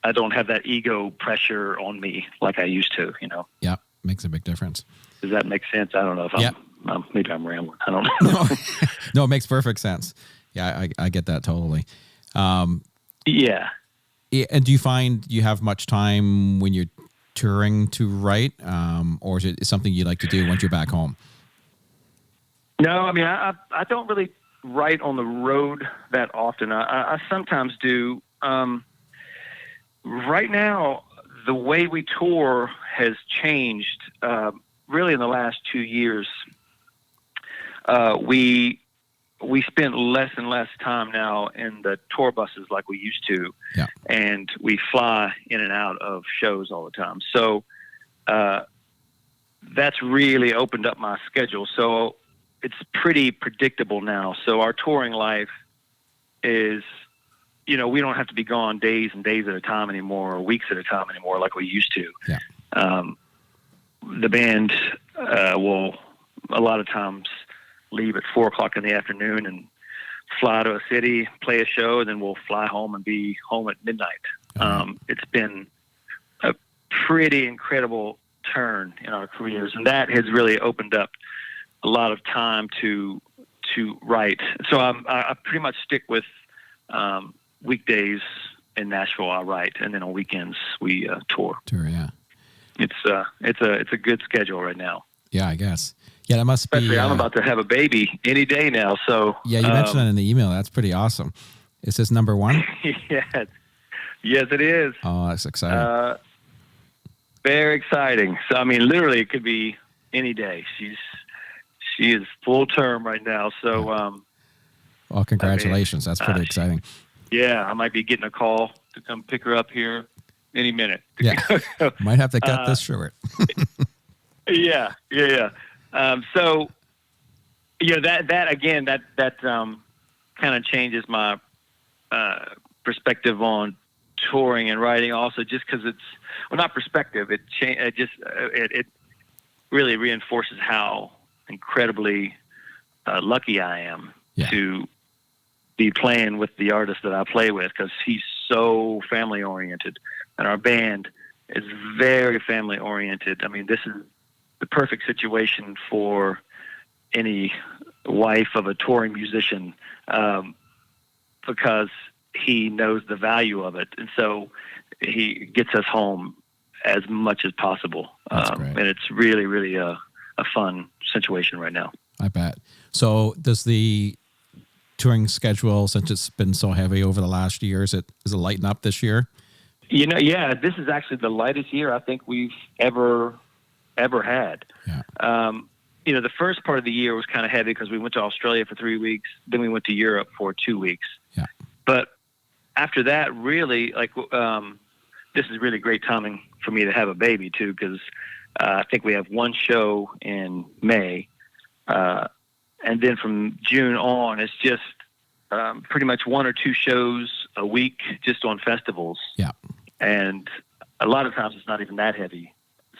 that ego pressure on me like I used to, you know. Yeah, makes a big difference. Does that make sense? I don't know if maybe I'm rambling. I don't know. No, it makes perfect sense. Yeah, I get that totally. Yeah. And do you find you have much time when you're touring to write, or is it something you like to do once you're back home? No, I mean, I don't really write on the road that often. I sometimes do. Right now, the way we tour has changed really in the last 2 years. We spend less and less time now in the tour buses like we used to, and we fly in and out of shows all the time. So that's really opened up my schedule. So it's pretty predictable now. So our touring life is, you know, we don't have to be gone days and days at a time anymore, or weeks at a time anymore like we used to. Yeah. The band will a lot of times leave at 4:00 in the afternoon and fly to a city, play a show, and then we'll fly home and be home at midnight. It's been a pretty incredible turn in our careers, and that has really opened up a lot of time to write. So I pretty much stick with weekdays in Nashville. I write, and then on weekends we tour. Yeah. It's a good schedule right now. Yeah, I guess. Yeah, that must Especially be. I'm about to have a baby any day now. So yeah, you mentioned that in the email. That's pretty awesome. Is this number one? Yes, it is. Oh, that's exciting. Very exciting. So I mean, literally, it could be any day. She is full term right now. So well, congratulations. That's pretty exciting. Yeah, I might be getting a call to come pick her up here any minute. Yeah, might have to cut this short. Yeah. So, that again, that kind of changes my perspective on touring and writing also, just because not perspective. It really reinforces how incredibly lucky I am to be playing with the artist that I play with, because he's so family oriented, and our band is very family oriented. I mean, this is the perfect situation for any wife of a touring musician, because he knows the value of it, and so he gets us home as much as possible. And it's really, really a fun situation right now. I bet. So does the touring schedule, since it's been so heavy over the last years, is it lighten up this year? This is actually the lightest year I think we've ever had. Yeah. The first part of the year was kind of heavy because we went to Australia for 3 weeks, then we went to Europe for 2 weeks. Yeah. But after that, really, this is really great timing for me to have a baby too, because I think we have one show in May, and then from June on, it's just pretty much 1 or 2 shows a week, just on festivals. Yeah. And a lot of times it's not even that heavy,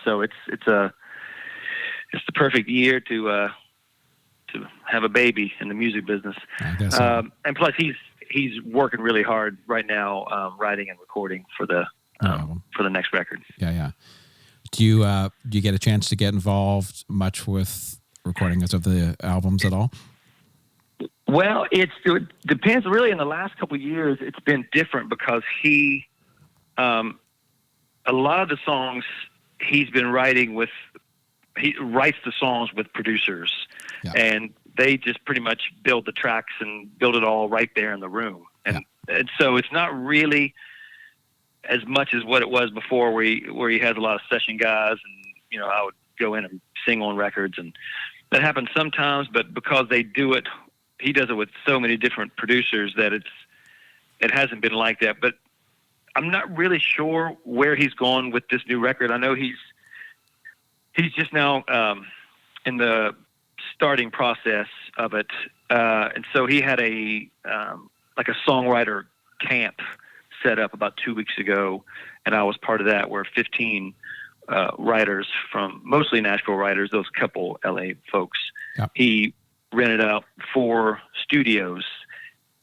so it's the perfect year to have a baby in the music business. I guess so. And plus, he's working really hard right now, writing and recording for the next record. Yeah. Do you get a chance to get involved much with recordings of the albums at all? Well, it depends. Really, in the last couple of years, it's been different because he, a lot of the songs he's been writing with, he writes the songs with producers, and they just pretty much build the tracks and build it all right there in the room. And so it's not really as much as what it was before, where he has a lot of session guys, and I would go in and sing on records, and that happens sometimes. But because he does it with so many different producers that it hasn't been like that. But I'm not really sure where he's gone with this new record. I know he's just now in the starting process of it, and so he had a songwriter camp set up about 2 weeks ago, and I was part of that, where 15 writers from mostly Nashville writers, those couple LA folks. Yep. He rented out 4 studios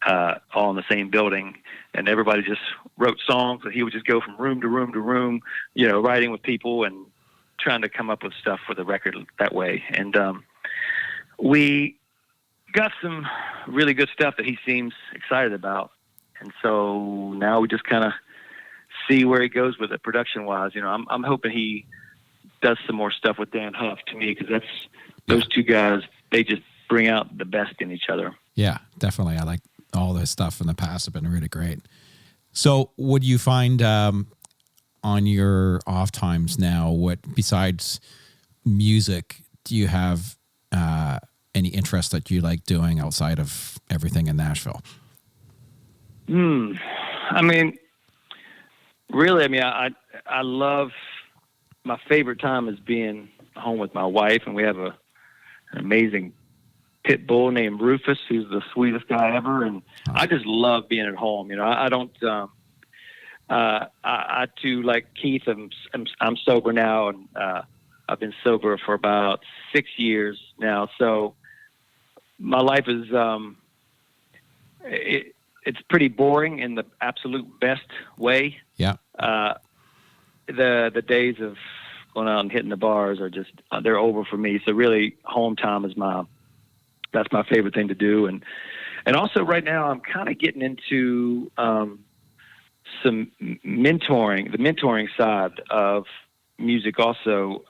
all in the same building, and everybody just wrote songs, and he would just go from room to room to room, writing with people and trying to come up with stuff for the record that way. And we got some really good stuff that he seems excited about. And so now we just kind of see where he goes with it production-wise. I'm hoping he does some more stuff with Dan Huff, to me, because those two guys, they just bring out the best in each other. Yeah, definitely. I like all this stuff in the past have been really great. So would you find on your off times now, what besides music, do you have any interest that you like doing outside of everything in Nashville? I mean, really, I love, my favorite time is being home with my wife, and we have an amazing pit bull named Rufus, who's the sweetest guy ever, and I just love being at home. I don't. I too, like Keith, I'm sober now, and I've been sober for about 6 years now. So my life is it's pretty boring in the absolute best way. Yeah. The days of going out and hitting the bars are just they're over for me. So really, home time is that's my favorite thing to do. And also right now I'm kind of getting into some mentoring, the mentoring side of music also.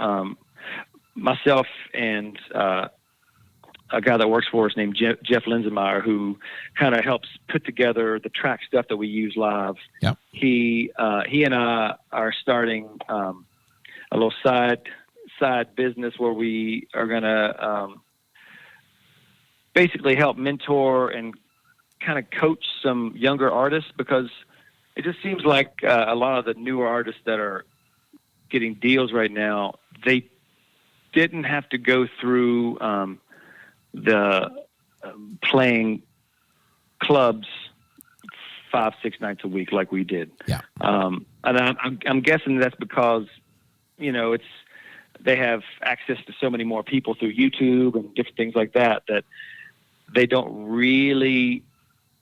Myself and a guy that works for us named Jeff Linsenmeyer, who kind of helps put together the track stuff that we use live. Yep. He and I are starting a little side business where we are going to basically help mentor and kind of coach some younger artists, because it just seems like a lot of the newer artists that are getting deals right now, they didn't have to go through the playing clubs 5-6 nights a week like we did. Yeah. And I'm guessing that's because, they have access to so many more people through YouTube and different things like that they don't really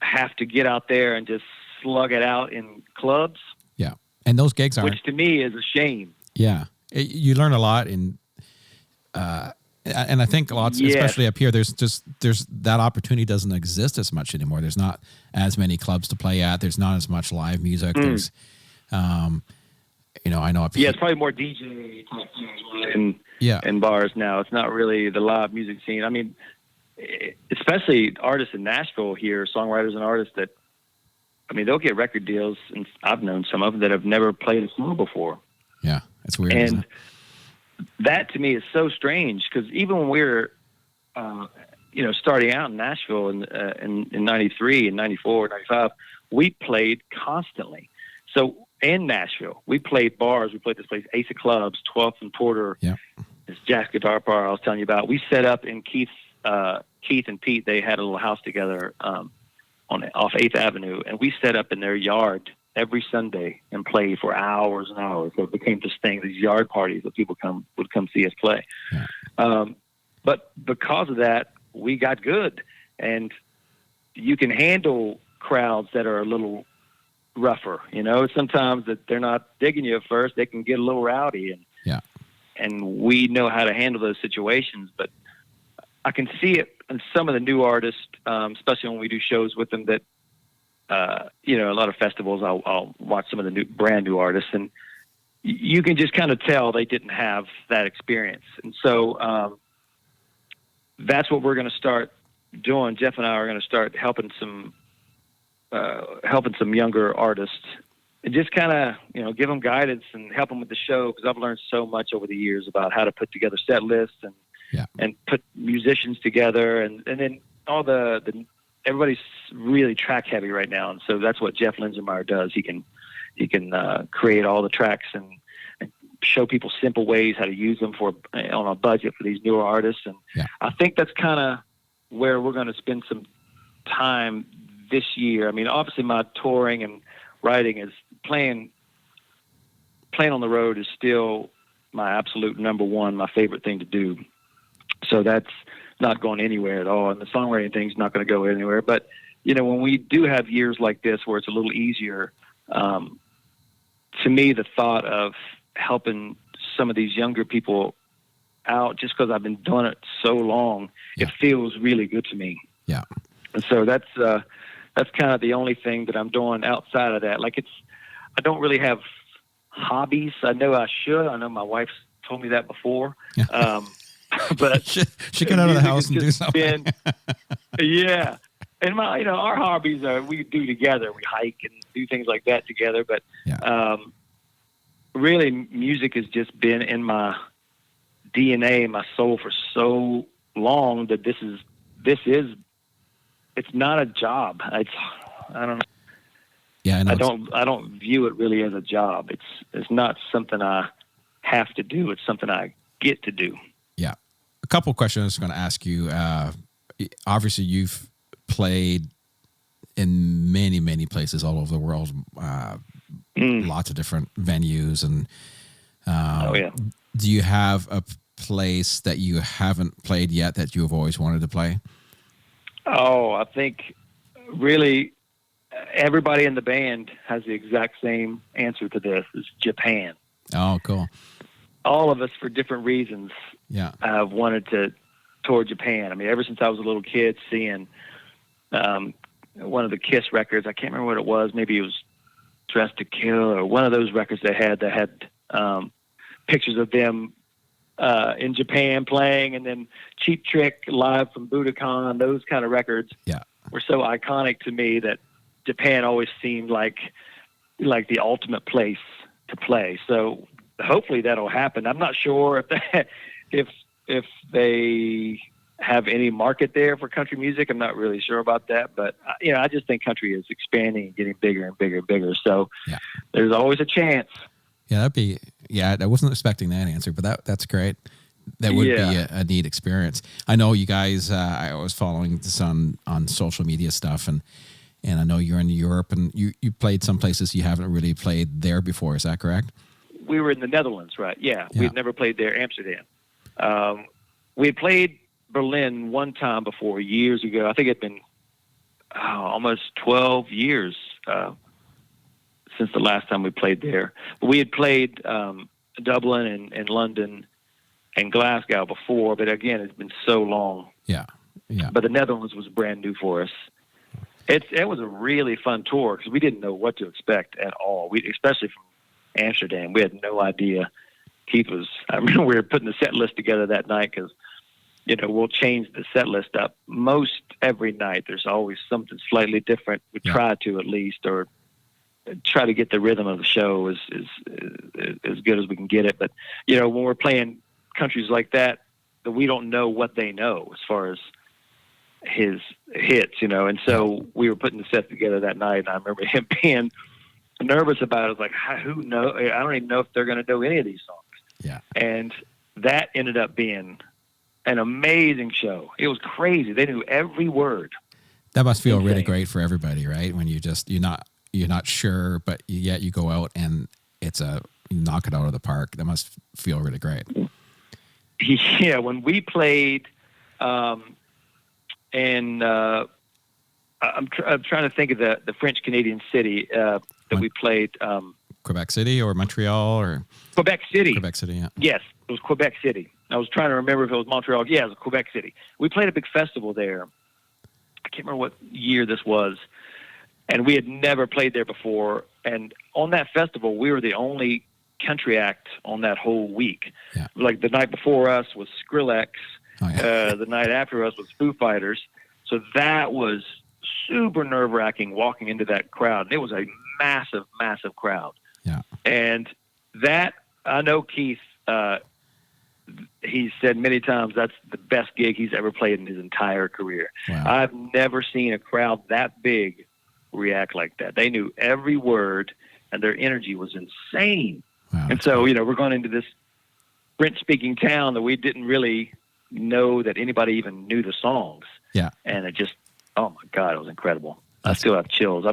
have to get out there and just slug it out in clubs. Yeah. And those gigs which to me is a shame. Yeah. You learn a lot and I think lots, especially up here, there's that opportunity doesn't exist as much anymore. There's not as many clubs to play at. There's not as much live music. There's, I know up here. Yeah, it's probably more DJ type things in bars now. It's not really the live music scene. I mean, especially artists in Nashville here, songwriters and artists they'll get record deals, and I've known some of them that have never played a song before. Yeah, it's weird. And that to me is so strange because even when we were, starting out in Nashville in 93 and 94, 95, we played constantly. So in Nashville, we played bars. We played this place, Ace of Clubs, 12th and Porter. Yeah. This Jack's guitar bar I was telling you about. We set up in Keith and Pete. They had a little house together off 8th Avenue, and we set up in their yard every Sunday and played for hours and hours. So it became this thing, these yard parties that people would come see us play. Yeah. But because of that, we got good, and you can handle crowds that are a little rougher. Sometimes that they're not digging you at first, they can get a little rowdy, and we know how to handle those situations. But I can see it in some of the new artists, especially when we do shows with them that, a lot of festivals, I'll watch some of the brand new artists, and you can just kind of tell they didn't have that experience. And so that's what we're going to start doing. Jeff and I are going to start helping some younger artists and just kind of, give them guidance and help them with the show. Cause I've learned so much over the years about how to put together set lists and put musicians together. And then all everybody's really track heavy right now. And so that's what Jeff Linsenmeyer does. He can create all the tracks and show people simple ways how to use them on a budget for these newer artists. And I think that's kind of where we're going to spend some time this year. I mean, obviously my touring and writing is playing on the road is still my absolute number one, my favorite thing to do. So that's not going anywhere at all. And the songwriting thing's not going to go anywhere. But, when we do have years like this where it's a little easier, to me, the thought of helping some of these younger people out, just because I've been doing it so long, it feels really good to me. Yeah. And so that's kind of the only thing that I'm doing outside of that. I don't really have hobbies. I know I should. I know my wife's told me that before. But she get out of the house and do something. Yeah. And our hobbies we do together. We hike and do things like that together. But really, music has just been in my DNA, my soul for so long that it's not a job. I don't know. Yeah, I don't view it really as a job. It's not something I have to do. It's something I get to do. Yeah. A couple of questions I was going to ask you. Obviously, you've played in many, many places all over the world, lots of different venues. And do you have a place that you haven't played yet that you have always wanted to play? Oh, I think really everybody in the band has the exact same answer to this. Is Japan. Oh, cool. All of us, for different reasons, have wanted to tour Japan. I mean, ever since I was a little kid, seeing one of the Kiss records, I can't remember what it was. Maybe it was Dressed to Kill or one of those records they had that had pictures of them in Japan playing, and then Cheap Trick live from Budokan. Those kind of records were so iconic to me that Japan always seemed like the ultimate place to play. So hopefully that'll happen. I'm not sure if they have any market there for country music. I'm not really sure about that, but I just think country is expanding and getting bigger and bigger and bigger. So there's always a chance. Yeah, I wasn't expecting that answer, but that's great. That would be a neat experience. I know you guys, I was following this on social media stuff, and And I know you're in Europe, and you played some places you haven't really played there before. Is that correct? We were in the Netherlands, right? Yeah. We had never played there, Amsterdam. We had played Berlin one time before, years ago. I think it'd been almost 12 years since the last time we played there. But we had played Dublin and London and Glasgow before, but again, it's been so long. Yeah. But the Netherlands was brand new for us. It was a really fun tour because we didn't know what to expect at all. Especially from Amsterdam, we had no idea. I remember we were putting the set list together that night because, we'll change the set list up most every night. There's always something slightly different. We try to, at least, or try to get the rhythm of the show as good as we can get it. But, when we're playing countries like that we don't know what they know as far as his hits, and so we were putting the set together that night, and I remember him being nervous about it. I was like, who knows? I don't even know if they're going to know any of these songs. Yeah. And that ended up being an amazing show. It was crazy. They knew every word. That must feel really great for everybody, right? When you're not sure, but yet you go out and you knock it out of the park. That must feel really great. Yeah, when we played, and I'm trying to think of the French Canadian city that we played. Quebec City or Montreal or Quebec City. Quebec City, yeah. Yes, it was Quebec City. I was trying to remember if it was Montreal. Yeah, it was Quebec City. We played a big festival there. I can't remember what year this was, and we had never played there before. And on that festival, we were the only country act on that whole week. Yeah. Like the night before us was Skrillex. Oh, yeah. The night after us was Foo Fighters. So that was super nerve-wracking walking into that crowd. And it was a massive, massive crowd. Yeah. And that, I know Keith, he said many times that's the best gig he's ever played in his entire career. Wow. I've never seen a crowd that big react like that. They knew every word, and their energy was insane. Wow, and so, we're going into this French-speaking town that we didn't really know that anybody even knew the songs. Yeah. And it just, oh my God, it was incredible. I still have chills. I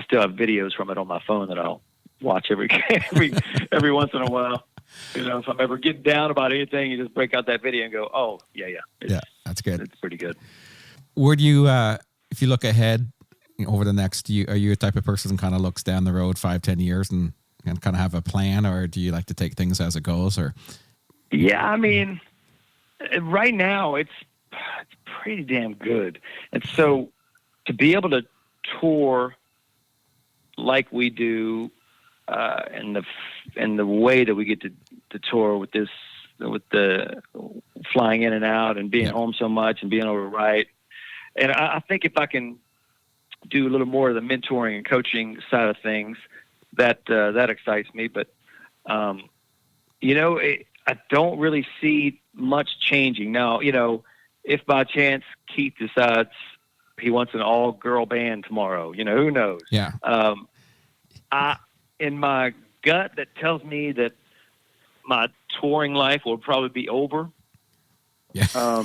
still have videos from it on my phone that I'll watch every once in a while. If I'm ever getting down about anything, you just break out that video and go, oh, yeah. Yeah, that's good. It's pretty good. Would you, if you look ahead over the next year, are you a type of person that kind of looks down the road 5-10 years and kind of have a plan, or do you like to take things as it goes? Or yeah, I mean, right now it's pretty damn good. And so to be able to tour like we do, and the way that we get to tour with the flying in and out and being home so much and being able to write. And I think if I can do a little more of the mentoring and coaching side of things, that excites me. But, I don't really see much changing. Now, if by chance Keith decides he wants an all-girl band tomorrow, who knows? Yeah. In my gut, that tells me that my touring life will probably be over. Yeah.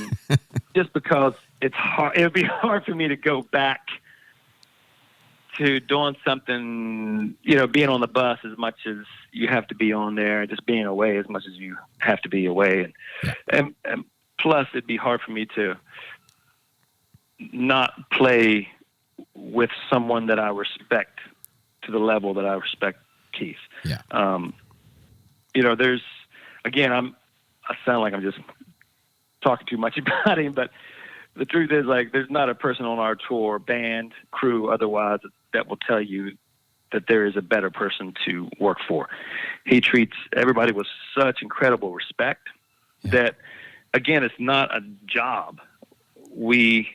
Just because it's hard. It would be hard for me to go back to doing something, being on the bus as much as you have to be on there, and just being away as much as you have to be away. And plus, it'd be hard for me to not play with someone that I respect to the level that I respect Keith. Yeah. There's, again, I sound like I'm just talking too much about him, but the truth is, there's not a person on our tour, band, crew, otherwise, that will tell you that there is a better person to work for. He treats everybody with such incredible respect that, again, it's not a job. He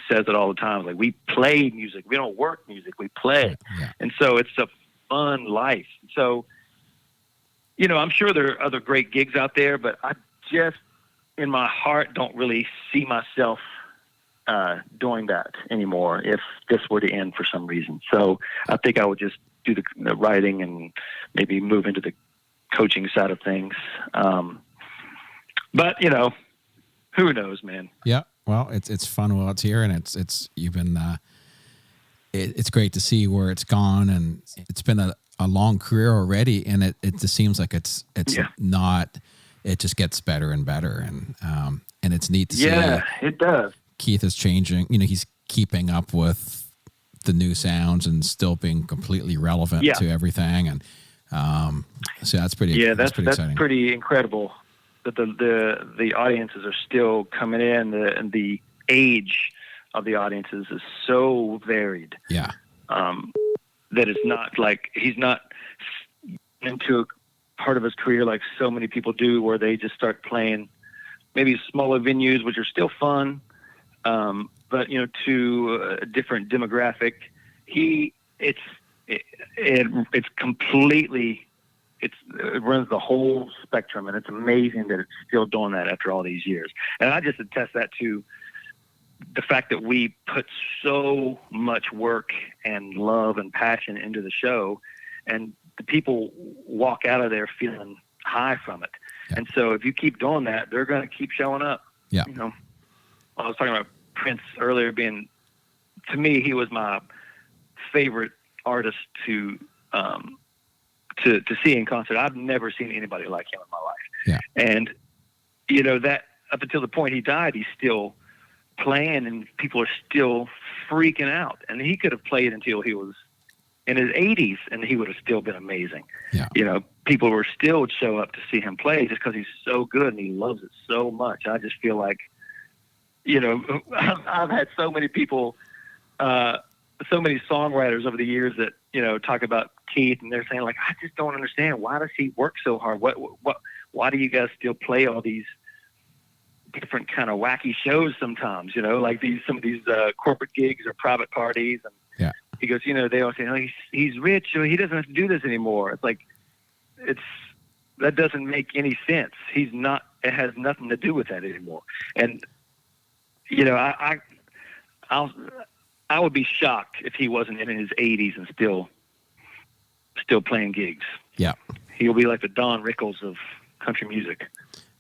says it all the time, we play music. We don't work music. We play. Yeah. And so it's a fun life. So, I'm sure there are other great gigs out there, but I just, in my heart, don't really see myself doing that anymore if this were to end for some reason. So I think I would just do the writing and maybe move into the coaching side of things. But, who knows, man? Yeah. Well, it's fun while it's here, and it's you've been it's great to see where it's gone, and it's been a long career already, and it just seems like it's not. It just gets better and better, and it's neat to see. Yeah, it does. Keith is changing. He's keeping up with the new sounds and still being completely relevant to everything, and so that's pretty. Yeah, that's pretty exciting. Pretty incredible that the audiences are still coming in, and the age of the audiences is so varied. Yeah. That it's not like he's not into a part of his career like so many people do, where they just start playing maybe smaller venues, which are still fun, but to a different demographic. It's completely. It runs the whole spectrum, and it's amazing that it's still doing that after all these years. And I just attest that to the fact that we put so much work and love and passion into the show, and the people walk out of there feeling high from it. Yeah. And so if you keep doing that, they're going to keep showing up. Yeah. I was talking about Prince earlier to me, he was my favorite artist to see in concert. I've never seen anybody like him in my life. Yeah. And, that up until the point he died, he's still playing, and people are still freaking out. And he could have played until he was in his 80s, and he would have still been amazing. Yeah. People were still would show up to see him play just because he's so good and he loves it so much. I just feel like, I've had so many people, so many songwriters over the years that, talk about Keith, and they're saying, like, I just don't understand. Why does he work so hard? Why do you guys still play all these different kind of wacky shows sometimes, like some of these corporate gigs or private parties? And yeah. He goes, they all say, oh, he's rich, he doesn't have to do this anymore. It's like, that doesn't make any sense. It has nothing to do with that anymore. And, I would be shocked if he wasn't in his 80s and still playing gigs. Yeah. He'll be like the Don Rickles of country music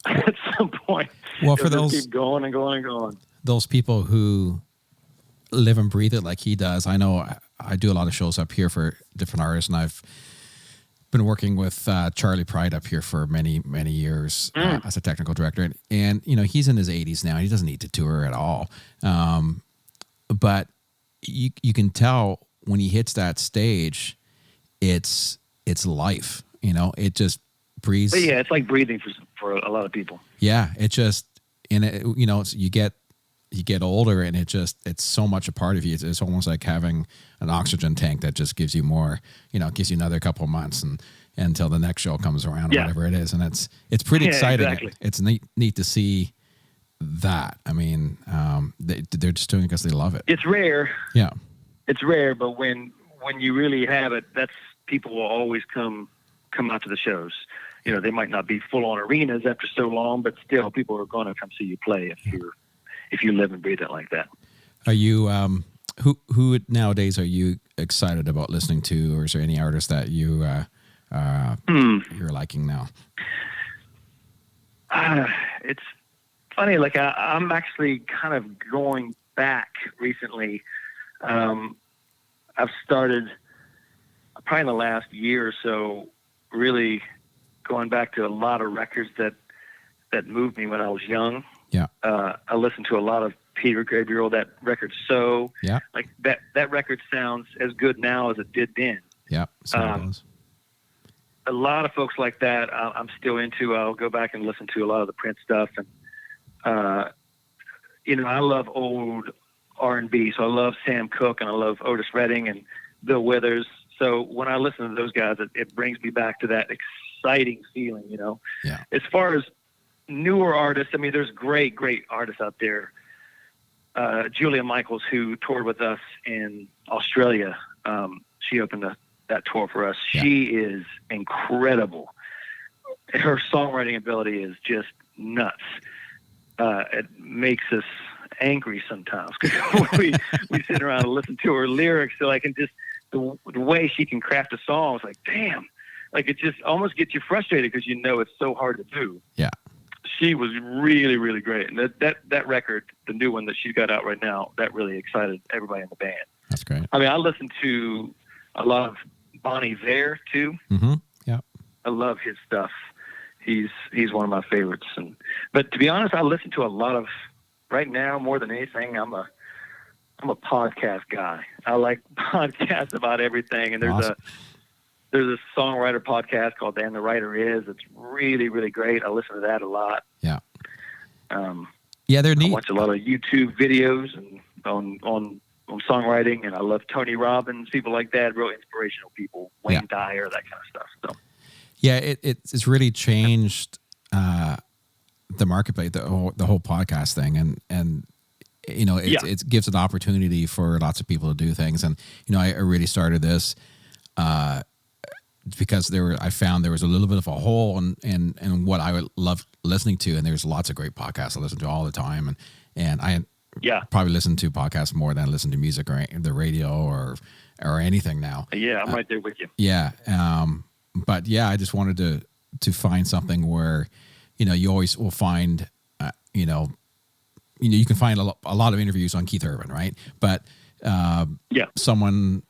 at some point. Well, for those, keep going and going and going. Those people who live and breathe it like he does. I know I do a lot of shows up here for different artists, and I've been working with Charlie Pride up here for many, many years as a technical director. And he's in his 80s now. He doesn't need to tour at all. But you can tell when he hits that stage, it's life. It just breathes. But yeah, it's like breathing for a lot of people. Yeah, it just you get older, and it's so much a part of you. It's almost like having an oxygen tank that just gives you more. Gives you another couple of months and until the next show comes around, or whatever it is, and it's pretty exciting. Exactly. It's neat to see that. I mean, they're just doing it because they love it. It's rare. Yeah, it's rare, but when you really have it, that's people will always come out to the shows. They might not be full on arenas after so long, but still, people are going to come see you play if you live and breathe it like that. Are you who nowadays are you excited about listening to, or is there any artist that you're liking now? It's funny. Like I'm actually kind of going back recently. I've started probably in the last year or so, really going back to a lot of records that moved me when I was young. Yeah. I listened to a lot of Peter Gabriel, that record. So yeah, like that record sounds as good now as it did then. Yeah. So it does. A lot of folks like that I'm still into. I'll go back and listen to a lot of the Prince stuff. And, I love old R&B. So I love Sam Cooke, and I love Otis Redding and Bill Withers. So when I listen to those guys, it brings me back to that exciting feeling, Yeah. As far as newer artists, I mean, there's great artists out there. Julia Michaels, who toured with us in Australia, she opened that tour for us. Yeah. She is incredible. Her songwriting ability is just nuts. It makes us angry sometimes because we sit around and listen to her lyrics. So I can just the way she can craft a song. It's like, damn, like it just almost gets you frustrated because it's so hard to do. Yeah. She was really, really great. And that record, the new one that she's got out right now, that really excited everybody in the band. That's great. I mean, I listen to a lot of Bonnie Vare too. Mm-hmm. Yeah. I love his stuff. He's one of my favorites. But to be honest, I listen to a lot of, right now, more than anything, I'm a podcast guy. I like podcasts about everything. And Awesome. there's a songwriter podcast called And the Writer Is. It's really, really great. I listen to that a lot. Yeah. Yeah, they're neat. I watch a lot of YouTube videos and on songwriting, and I love Tony Robbins, people like that, real inspirational people, Wayne Dyer, that kind of stuff. So. Yeah, it's really changed the marketplace, the whole podcast thing, and you know, it gives an opportunity for lots of people to do things. And you know, I really started this because I found there was a little bit of a hole in what I would love listening to, and there's lots of great podcasts I listen to all the time, and I probably listen to podcasts more than I listen to music or the radio or anything now. Yeah, I'm right there with you. Yeah. But yeah, I just wanted to find something where, you know, you always will find, you know, you can find a lot of interviews on Keith Urban, right? But someone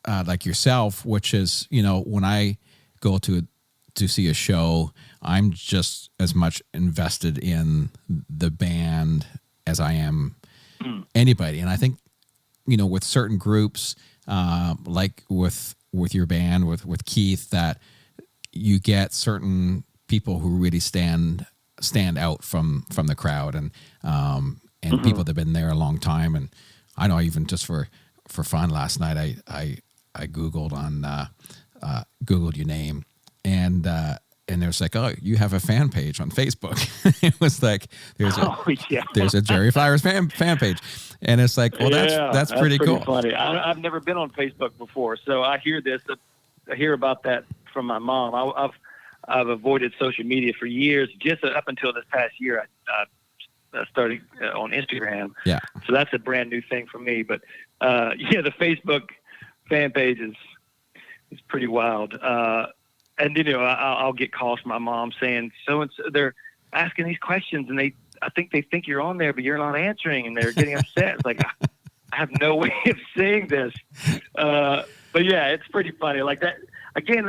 like yourself, which is, you know, when I go to see a show, I'm just as much invested in the band as I am anybody. And I think, you know, with certain groups, like with your band, with Keith, that you get certain people who really stand out from the crowd, and people that have been there a long time. And I know, even just for fun, last night I Googled Googled your name, and it was like, oh, you have a fan page on Facebook. It was like there's a Jerry Flowers fan page, and it's like, well, that's pretty cool. Funny. I've never been on Facebook before, so I hear about that from my mom. I've avoided social media for years, just up until this past year. I started on Instagram. Yeah. So that's a brand new thing for me. But the Facebook fan page is pretty wild. And you know, I'll get calls from my mom saying, so they're asking these questions, and I think they think you're on there, but you're not answering, and they're getting upset. It's like, I have no way of seeing this. But yeah, it's pretty funny. Like that again.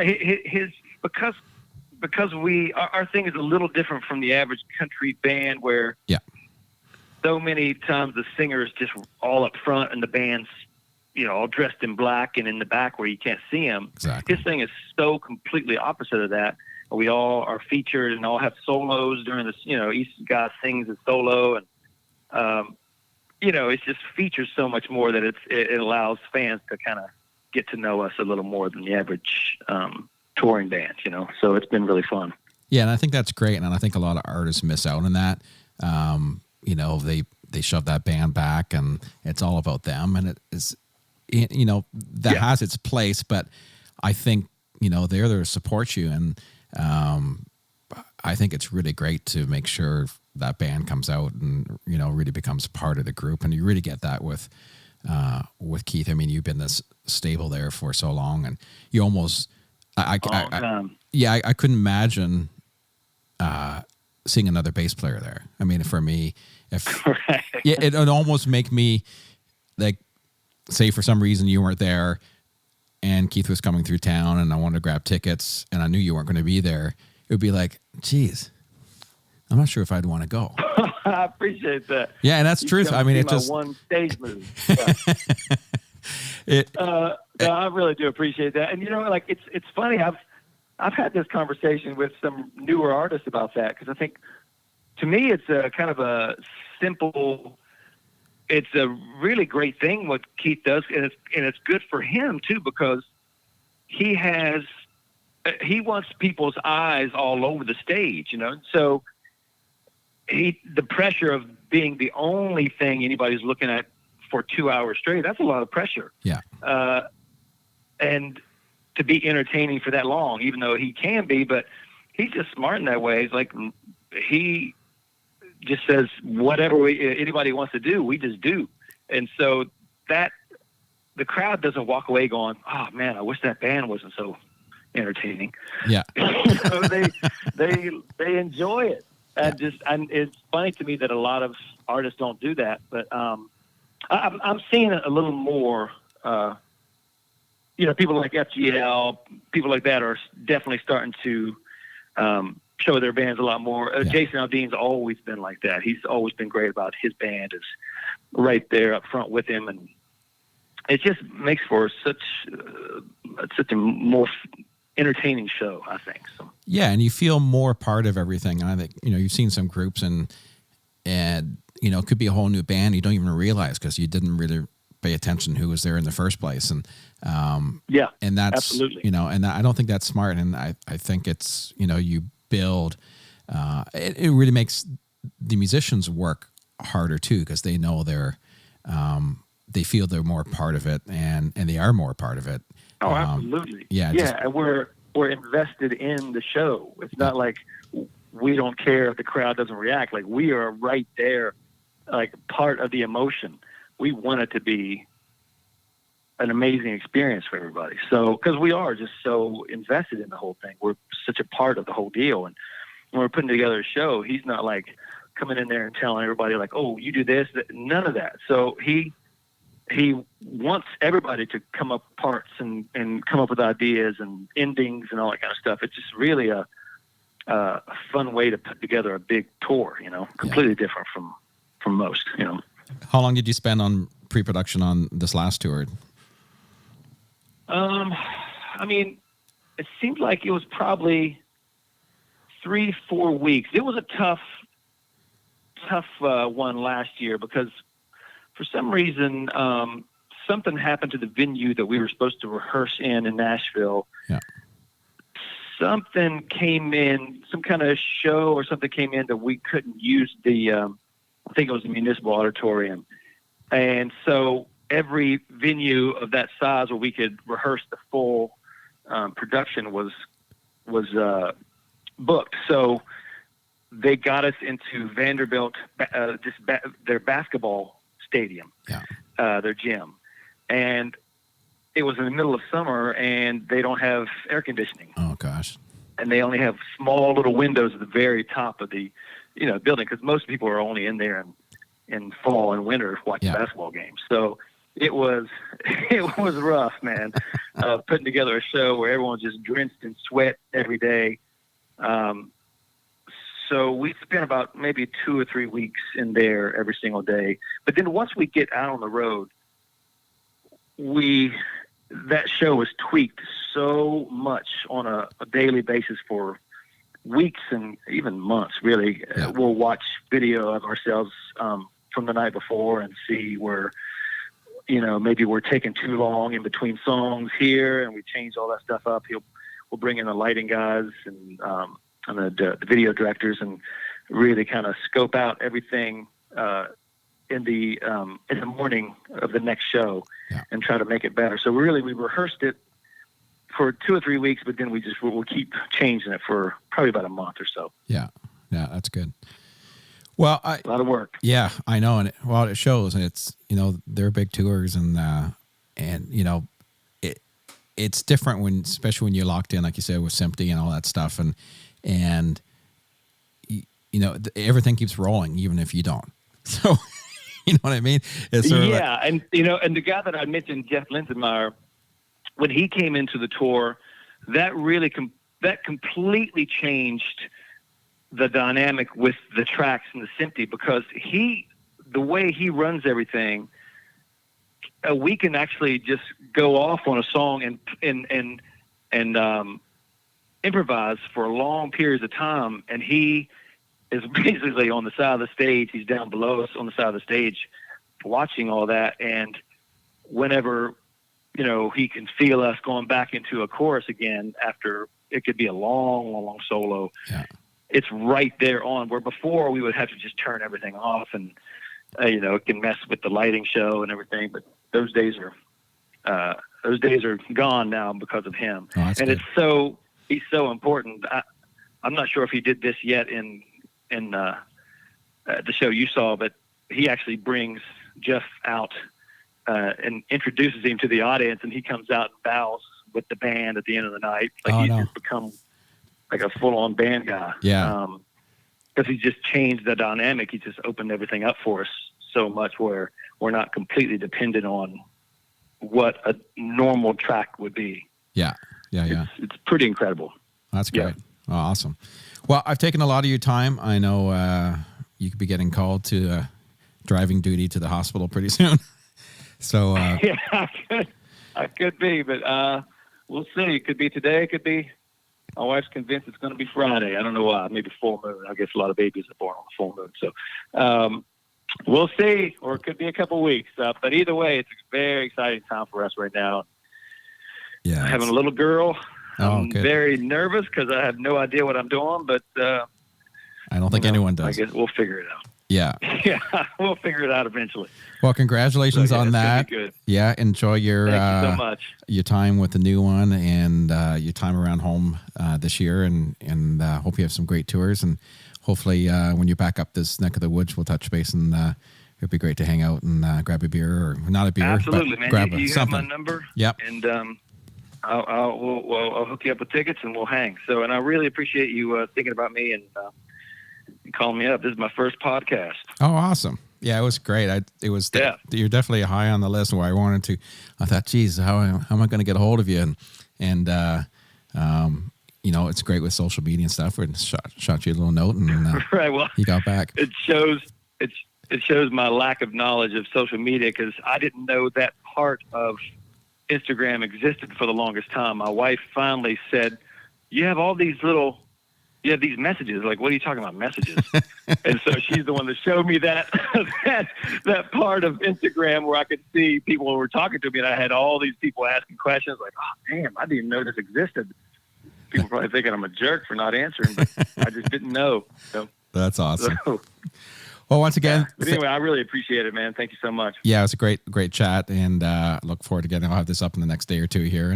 Because our thing is a little different from the average country band, where so many times the singer is just all up front and the band's, you know, all dressed in black and in the back where you can't see him. Exactly. His thing is so completely opposite of that. We all are featured and all have solos during this. You know, each guy sings a solo, and you know, it just features so much more that it allows fans to kind of get to know us a little more than the average touring band. You know, so it's been really fun. Yeah, and I think that's great, and I think a lot of artists miss out on that. You know, they shove that band back, and it's all about them, and it is. You know, that has its place, but I think, you know, they're there to support you, and I think it's really great to make sure that band comes out and, you know, really becomes part of the group, and you really get that with Keith. I mean, you've been this stable there for so long, and you almost I couldn't imagine seeing another bass player there. I mean, for me, it would almost make me like, say for some reason you weren't there and Keith was coming through town and I wanted to grab tickets and I knew you weren't going to be there. It would be like, geez, I'm not sure if I'd want to go. I appreciate that. Yeah, and that's truth. I mean, it's just one stage move. Yeah. No, I really do appreciate that. And you know, like it's funny. I've had this conversation with some newer artists about that, because I think, to me, it's a kind of a simple. It's a really great thing what Keith does, and it's good for him too, because he wants people's eyes all over the stage, you know. So the pressure of being the only thing anybody's looking at for 2 hours straight, that's a lot of pressure. Yeah. And to be entertaining for that long, even though he can be, but he's just smart in that way. It's like he just says whatever anybody wants to do, we just do. And so that the crowd doesn't walk away going, oh man, I wish that band wasn't so entertaining. Yeah. So they enjoy it. And it's funny to me that a lot of artists don't do that, but I'm seeing it a little more people like FGL, people like that are definitely starting to show their bands a lot more. Jason Aldean's always been like that. He's always been great about his band is right there up front with him, and it just makes for such a more entertaining show, I think. So. Yeah, and you feel more part of everything. I think you've seen some groups and it could be a whole new band you don't even realize because you didn't really pay attention who was there in the first place, and and that's absolutely. And I don't think that's smart, and I think it's you build it really makes the musicians work harder too because they know they feel they're more part of it and they are more part of it. Oh, absolutely. And we're invested in the show. It's not like we don't care if the crowd doesn't react. Like we are right there, like part of the emotion. We want it to be an amazing experience for everybody. So, because we are just so invested in the whole thing, we're such a part of the whole deal. And when we're putting together a show, he's not like coming in there and telling everybody like, "Oh, you do this." None of that. So he wants everybody to come up with parts and come up with ideas and endings and all that kind of stuff. It's just really a fun way to put together a big tour. Completely different from most. How long did you spend on pre-production on this last tour? I mean, it seemed like it was probably 3-4 weeks. It was a tough one last year because for some reason, something happened to the venue that we were supposed to rehearse in Nashville. Yeah. Something came in, some kind of show or something came in that we couldn't use I think it was the Municipal Auditorium. And so every venue of that size where we could rehearse the full production was booked. So they got us into Vanderbilt, their basketball stadium, their gym. And it was in the middle of summer and they don't have air conditioning. Oh gosh. And they only have small little windows at the very top of the, building. Cause most people are only in there in fall and winter watching basketball games. So it was rough, man. Putting together a show where everyone's just drenched in sweat every day. So we spent about maybe 2 or 3 weeks in there every single day. But then once we get out on the road, that show was tweaked so much on a daily basis for weeks and even months, really. Yeah. We'll watch video of ourselves from the night before and see where, maybe we're taking too long in between songs here, and we change all that stuff up. We'll bring in the lighting guys and the video directors and really kind of scope out everything in the morning of the next show and try to make it better. So really, we rehearsed it for 2 or 3 weeks, but then we'll keep changing it for probably about a month or so. Yeah, that's good. Well, a lot of work. Yeah, I know, and it shows, and it's they're big tours, and it's different especially when you're locked in, like you said, with Simpty and all that stuff, and everything keeps rolling even if you don't. So you know what I mean? It's sort of and the guy that I mentioned, Jeff Linsenmeyer, when he came into the tour, that really that completely changed the dynamic with the tracks and the Simpty, because the way he runs everything, we can actually just go off on a song and improvise for long periods of time, and he is basically on the side of the stage. He's down below us on the side of the stage watching all that, and whenever he can feel us going back into a chorus again after it could be a long solo. Yeah. It's right there on, where before we would have to just turn everything off, and it can mess with the lighting show and everything. But those days are gone now because of him. Oh, and good. He's so important. I'm not sure if he did this yet in the show you saw, but he actually brings Jeff out and introduces him to the audience, and he comes out and bows with the band at the end of the night. Like just become like a full-on band guy. Yeah. Because he just changed the dynamic. He just opened everything up for us so much where we're not completely dependent on what a normal track would be. Yeah. It's pretty incredible. That's great. Yeah. Oh, awesome. Well, I've taken a lot of your time. I know you could be getting called to driving duty to the hospital pretty soon. So yeah, I could be, but we'll see. It could be today. It could be. My wife's convinced it's going to be Friday. I don't know why. Maybe full moon. I guess a lot of babies are born on the full moon. So we'll see, or it could be a couple weeks. But either way, it's a very exciting time for us right now. Yeah, having a little girl. I'm good. very nervous because I have no idea what I'm doing, but I don't think anyone does. I guess we'll figure it out. Yeah. Yeah, we'll figure it out eventually. Well, congratulations on that. Good. Yeah, enjoy your Thank you so much. Your time with the new one and your time around home this year, and hope you have some great tours. And hopefully, when you're back up this neck of the woods, we'll touch base, and it'd be great to hang out and grab a beer, or not a beer, absolutely, but man. grab you something. have my number. Yep. And I'll hook you up with tickets, and we'll hang. So, and I really appreciate you thinking about me and calling me up. This is my first podcast. Oh, awesome. Yeah, it was great. You're definitely high on the list where I thought, geez, how am I going to get a hold of you? And it's great with social media and stuff. We shot you a little note, and right. Well, you got back. It shows my lack of knowledge of social media, because I didn't know that part of Instagram existed for the longest time. My wife finally said, you have these messages. Like, what are you talking about, messages? And so she's the one that showed me that that part of Instagram where I could see people who were talking to me, and I had all these people asking questions like, oh, damn, I didn't even know this existed. People probably thinking I'm a jerk for not answering, but I just didn't know. So, that's awesome. Well, once again, but anyway, I really appreciate it, man. Thank you so much. Yeah, it was a great chat, and look forward to getting. I'll have this up in the next day or two here,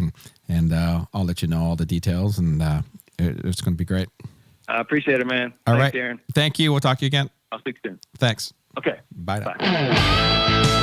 and I'll let you know all the details, and it's going to be great. I appreciate it, man. All Thanks, right, Darren. Thank you. We'll talk to you again. I'll speak soon. Thanks. Okay. Bye now. Bye.